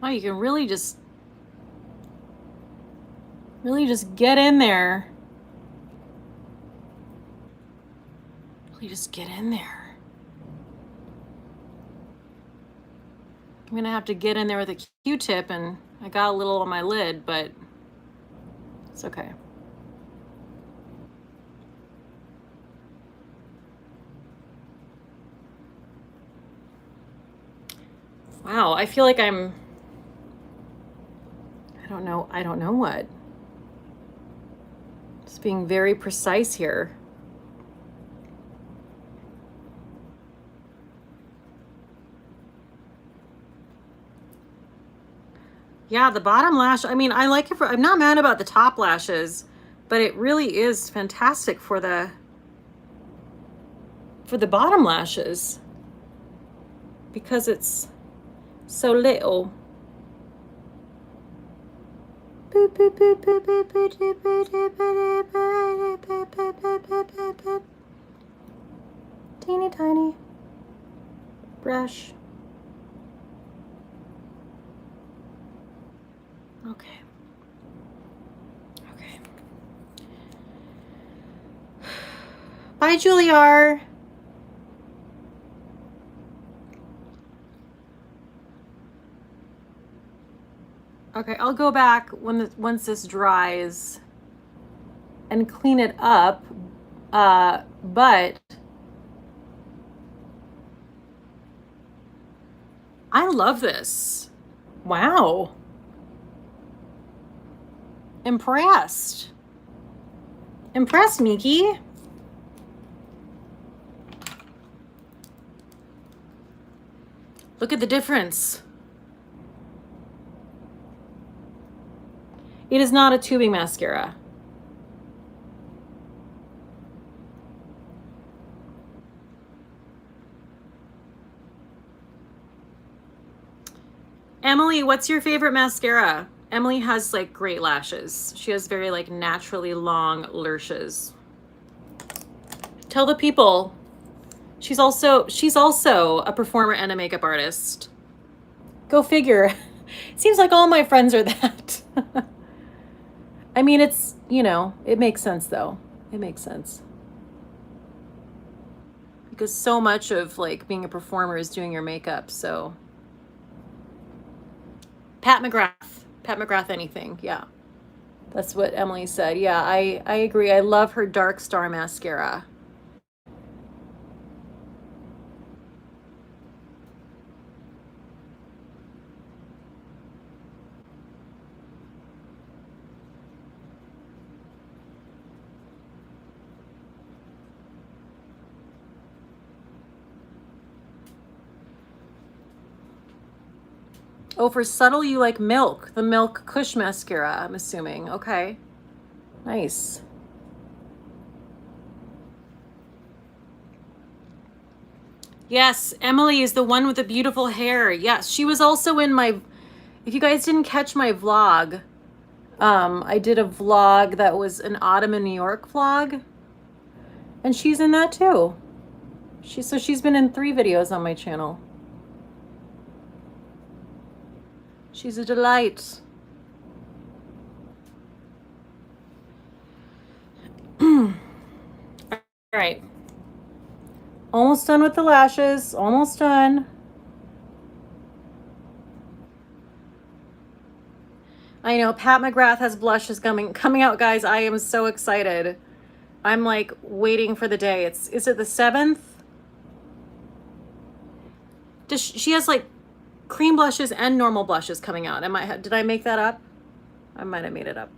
Wow, you can really just get in there. Really just get in there. I'm gonna have to get in there with a Q-tip, and I got a little on my lid, but it's okay. Wow, I feel like I'm, I don't know what. Just being very precise here. Yeah, the bottom lash, I mean, I like it for, I'm not mad about the top lashes, but it really is fantastic for the bottom lashes because it's so little. Teeny tiny brush. Okay. Okay. Bye, Juliar. Okay, I'll go back once this dries and clean it up. But I love this. Wow. Impressed. Impressed, Miki. Look at the difference. It is not a tubing mascara. Emily, what's your favorite mascara? Emily has like great lashes. She has very like naturally long lashes. Tell the people. She's also a performer and a makeup artist. Go figure. Seems like all my friends are that. I mean, it's, you know, it makes sense though. It makes sense. Because so much of like being a performer is doing your makeup, so. Pat McGrath anything, yeah. That's what Emily said. Yeah, I agree. I love her Dark Star mascara. Oh, for subtle, you like Milk, the Milk Kush mascara, I'm assuming. Okay. Nice. Yes, Emily is the one with the beautiful hair. Yes, she was also in my, if you guys didn't catch my vlog, I did a vlog that was an autumn in New York vlog, and she's in that too. She's been in 3 videos on my channel. She's a delight. All right. Almost done with the lashes. Almost done. I know Pat McGrath has blushes coming out, guys. I am so excited. I'm like waiting for the day. Is it the 7th? She has like cream blushes and normal blushes coming out. Did I make that up? I might have made it up.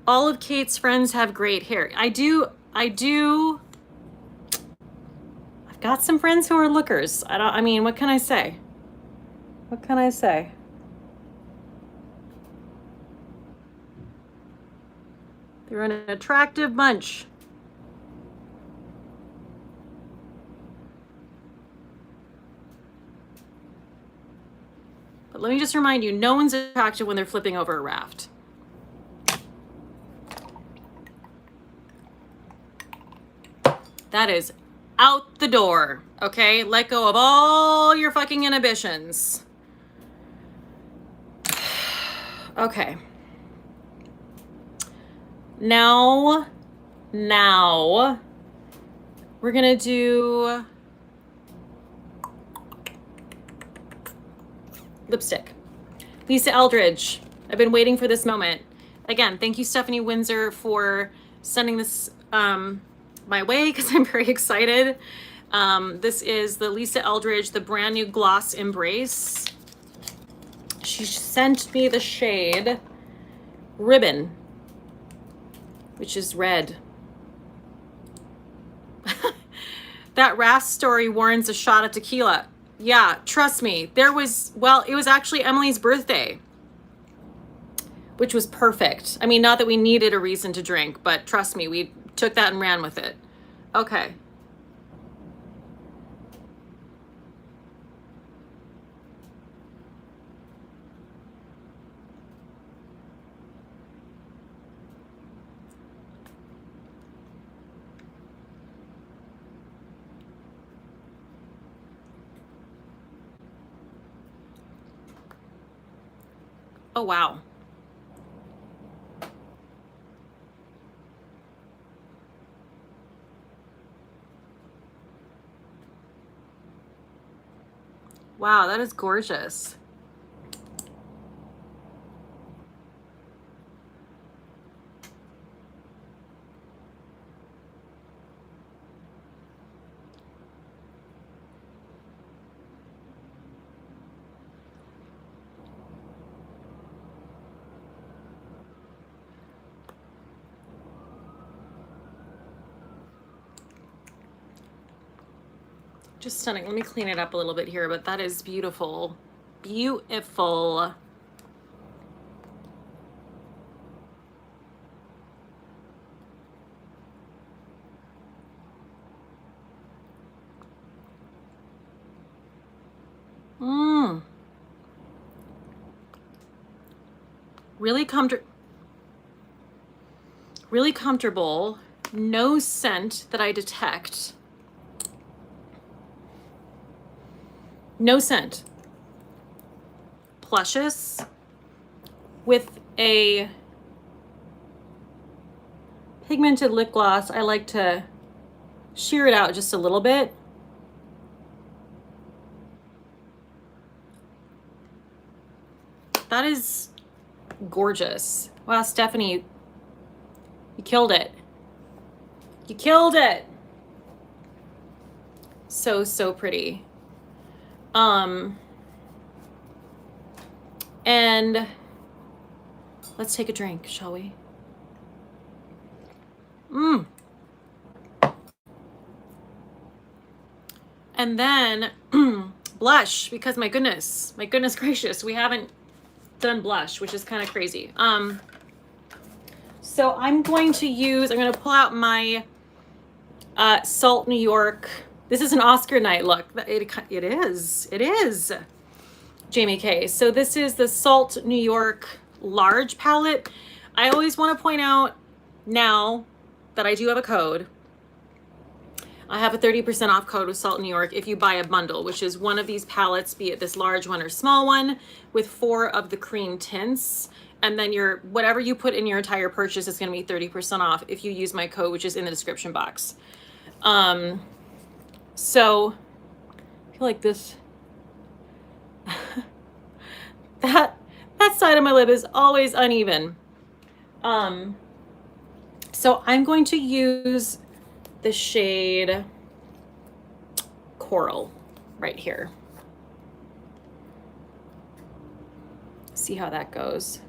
All of Cate's friends have great hair. I do. I've got some friends who are lookers. I mean, what can I say? What can I say? They're an attractive bunch. But let me just remind you, no one's attractive when they're flipping over a raft. That is out the door, okay? Let go of all your fucking inhibitions. Okay. Now, we're gonna do lipstick. Lisa Eldridge. I've been waiting for this moment. Again, thank you, Stephanie Windsor, for sending this my way because I'm very excited. This is the Lisa Eldridge, the brand new Gloss Embrace. She sent me the shade Ribbon, which is red. That Raft story warrants a shot of tequila. Yeah, trust me. It was actually Emily's birthday, which was perfect. I mean, not that we needed a reason to drink, but trust me, we took that and ran with it. Okay. Oh, wow. Wow, that is gorgeous. Just stunning. Let me clean it up a little bit here, but that is beautiful. Beautiful. Really comfortable. No scent that I detect. No scent. Plushes with a pigmented lip gloss. I like to sheer it out just a little bit. That is gorgeous. Wow, Stephanie, you killed it. You killed it. So, so pretty. And let's take a drink, shall we? And then blush, because my goodness gracious, we haven't done blush, which is kind of crazy. So I'm going to pull out my Salt New York. This is an Oscar night look. It is. Jamie K. So this is the Salt New York large palette. I always want to point out now that I do have a code. I have a 30% off code with Salt New York if you buy a bundle, which is one of these palettes, be it this large one or small one, with 4 of the cream tints. And then whatever you put in your entire purchase is going to be 30% off if you use my code, which is in the description box. So I feel like this, that side of my lip is always uneven. So I'm going to use the shade Coral right here. See how that goes.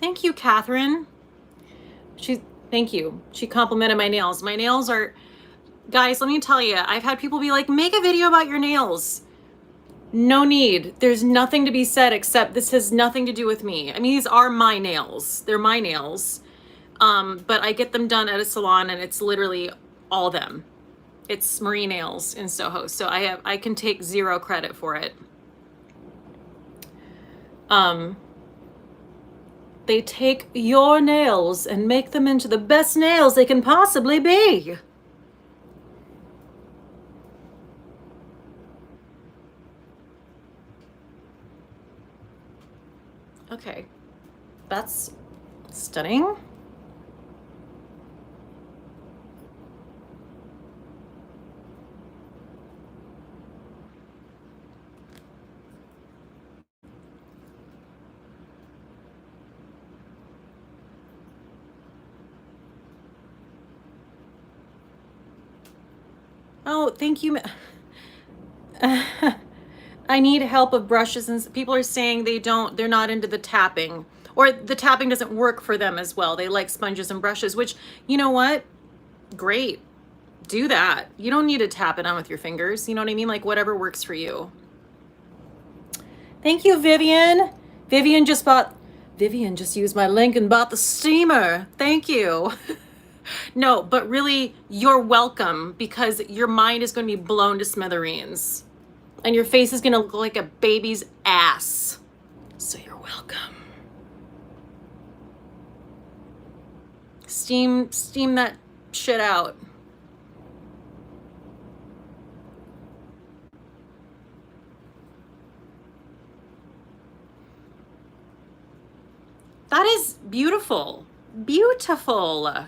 Thank you, Catherine. Thank you. She complimented my nails. My nails are, guys, let me tell you, I've had people be like, make a video about your nails. No need. There's nothing to be said except this has nothing to do with me. I mean, these are my nails. They're my nails. But I get them done at a salon and it's literally all them. It's Marie Nails in Soho. So I can take zero credit for it. They take your nails and make them into the best nails they can possibly be. Okay, that's stunning. Oh, thank you. I need help of brushes, and people are saying they're not into the tapping, or the tapping doesn't work for them as well. They like sponges and brushes, which, you know what? Great. Do that. You don't need to tap it on with your fingers. You know what I mean? Like whatever works for you. Thank you, Vivian. Vivian just used my link and bought the steamer. Thank you. No, but really, you're welcome, because your mind is going to be blown to smithereens and your face is going to look like a baby's ass. So you're welcome. Steam that shit out. That is beautiful. Beautiful.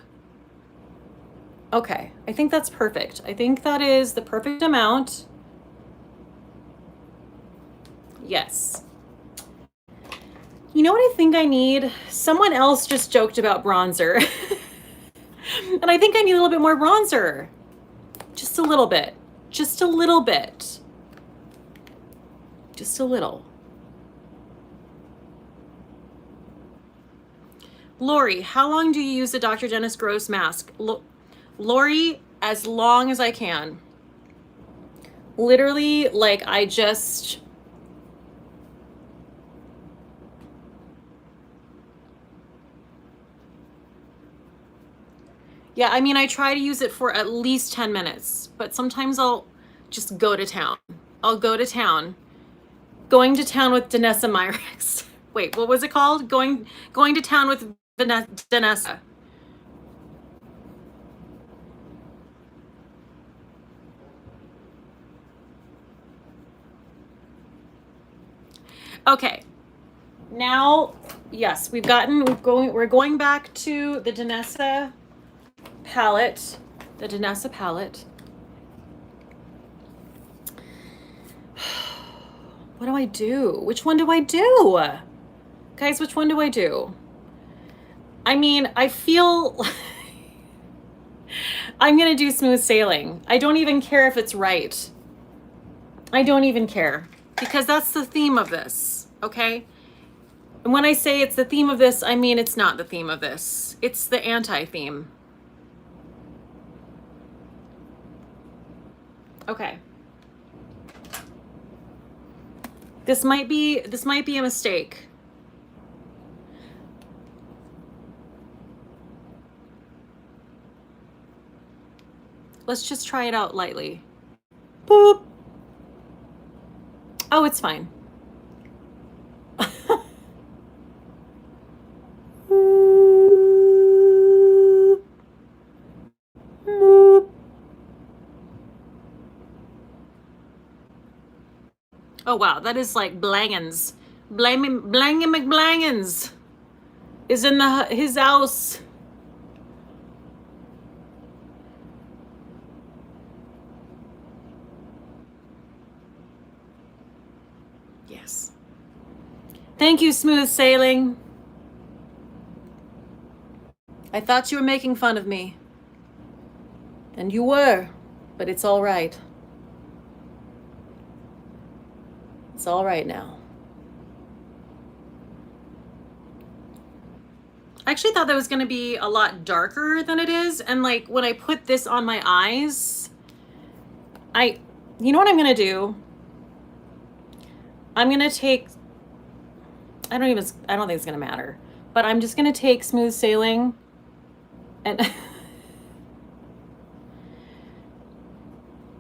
Okay, I think that's perfect. I think that is the perfect amount. Yes. You know what I think I need? Someone else just joked about bronzer. And I think I need a little bit more bronzer. Just a little bit. Just a little bit. Just a little. Lori, how long do you use the Dr. Dennis Gross mask? Lori, as long as I can. Literally, like yeah, I mean, I try to use it for at least 10 minutes, but sometimes I'll just go to town. I'll go to town. Going to town with Danessa Myricks. Wait, what was it called? Going to town with Danessa. Okay. Now, yes, we're going back to the Danessa palette. The Danessa palette. What do I do? Which one do I do? Guys, which one do I do? I mean, I feel I'm gonna do Smooth Sailing. I don't even care if it's right. I don't even care, because that's the theme of this, okay? And when I say it's the theme of this, I mean it's not the theme of this. It's the anti-theme. Okay. This might be a mistake. Let's just try it out lightly. Boop. Oh, it's fine. Oh wow, that is like blangins. Blangin McBlangins is in his house. Yes. Thank you, Smooth Sailing. I thought you were making fun of me. And you were, but it's all right. It's all right now. I actually thought that was going to be a lot darker than it is. And like when I put this on my eyes, you know what I'm going to do? I'm going to take, I don't think it's going to matter, but I'm just going to take Smooth Sailing and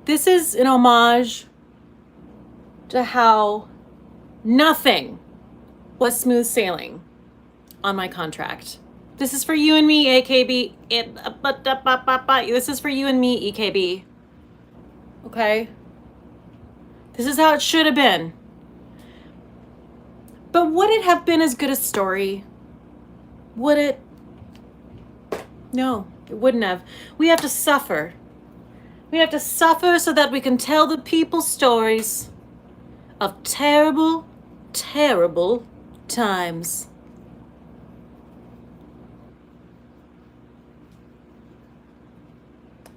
this is an homage to how nothing was smooth sailing on my contract. This is for you and me, AKB. This is for you and me, EKB. Okay? This is how it should have been. But would it have been as good a story? Would it? No, it wouldn't have. We have to suffer. We have to suffer so that we can tell the people stories of terrible, terrible times.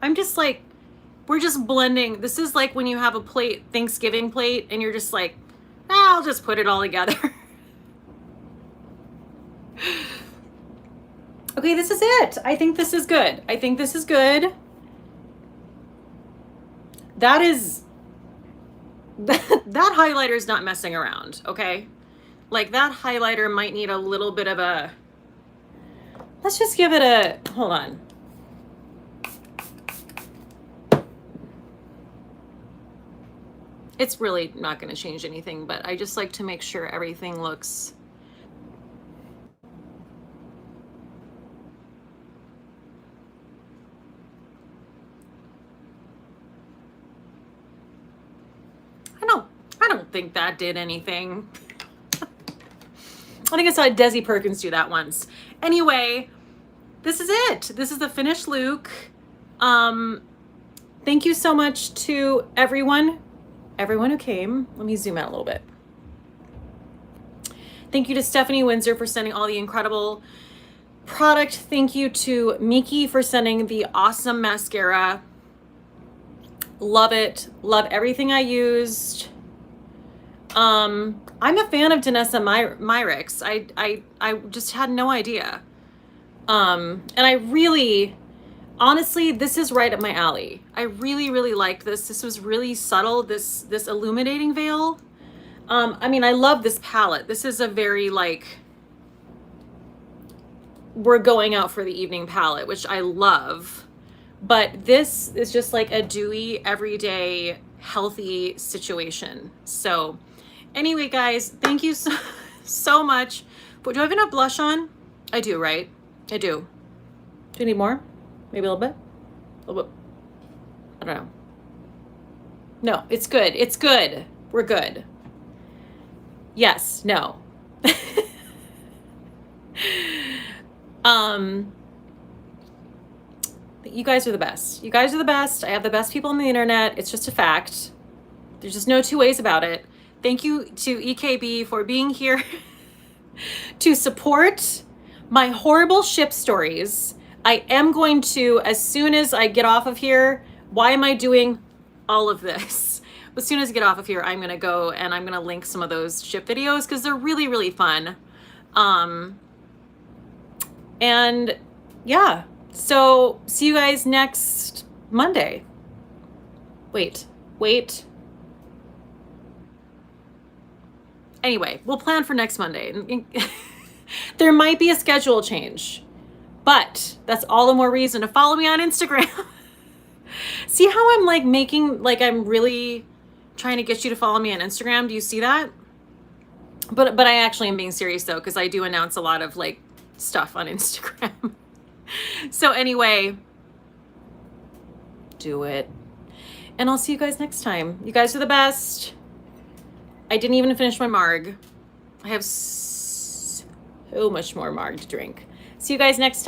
I'm just like, we're just blending. This is like when you have a plate, Thanksgiving plate, and you're just like, I'll just put it all together. Okay, this is it. I think this is good. I think this is good. That is, that highlighter is not messing around, okay? Like that highlighter might need a little bit of a, let's just give it a, hold on. It's really not going to change anything, but I just like to make sure everything looks I don't think that did anything. I think I saw Desi Perkins do that once. Anyway, this is it. This is the finished look. Thank you so much to everyone who came. Let me zoom out a little bit. Thank you to Stephanie Windsor for sending all the incredible product. Thank you to Miki for sending the awesome mascara. Love it. Love everything I used. I'm a fan of Danessa Myricks. I just had no idea. And I really, honestly, this is right up my alley. I really, really liked this. This was really subtle, this Illuminating Veil. I mean, I love this palette. This is a very like, we're going out for the evening palette, which I love. But this is just like a dewy, everyday, healthy situation. So anyway, guys, thank you so much. But do I have enough blush on? I do, right? I do. Do you need more? Maybe a little bit? A little bit. I don't know. No, it's good. It's good. We're good. Yes, no. You guys are the best. You guys are the best. I have the best people on the internet. It's just a fact. There's just no two ways about it. Thank you to EKB for being here to support my horrible ship stories. I am going to, as soon as I get off of here, why am I doing all of this? As soon as I get off of here, I'm going to go and I'm going to link some of those ship videos because they're really, really fun. And yeah, so see you guys next Monday. Wait. Anyway, we'll plan for next Monday. There might be a schedule change, but that's all the more reason to follow me on Instagram. See how I'm like making, like I'm really trying to get you to follow me on Instagram. Do you see that? But I actually am being serious though, because I do announce a lot of like stuff on Instagram. So anyway, do it. And I'll see you guys next time. You guys are the best. I didn't even finish my Marg. I have so much more Marg to drink. See you guys next time.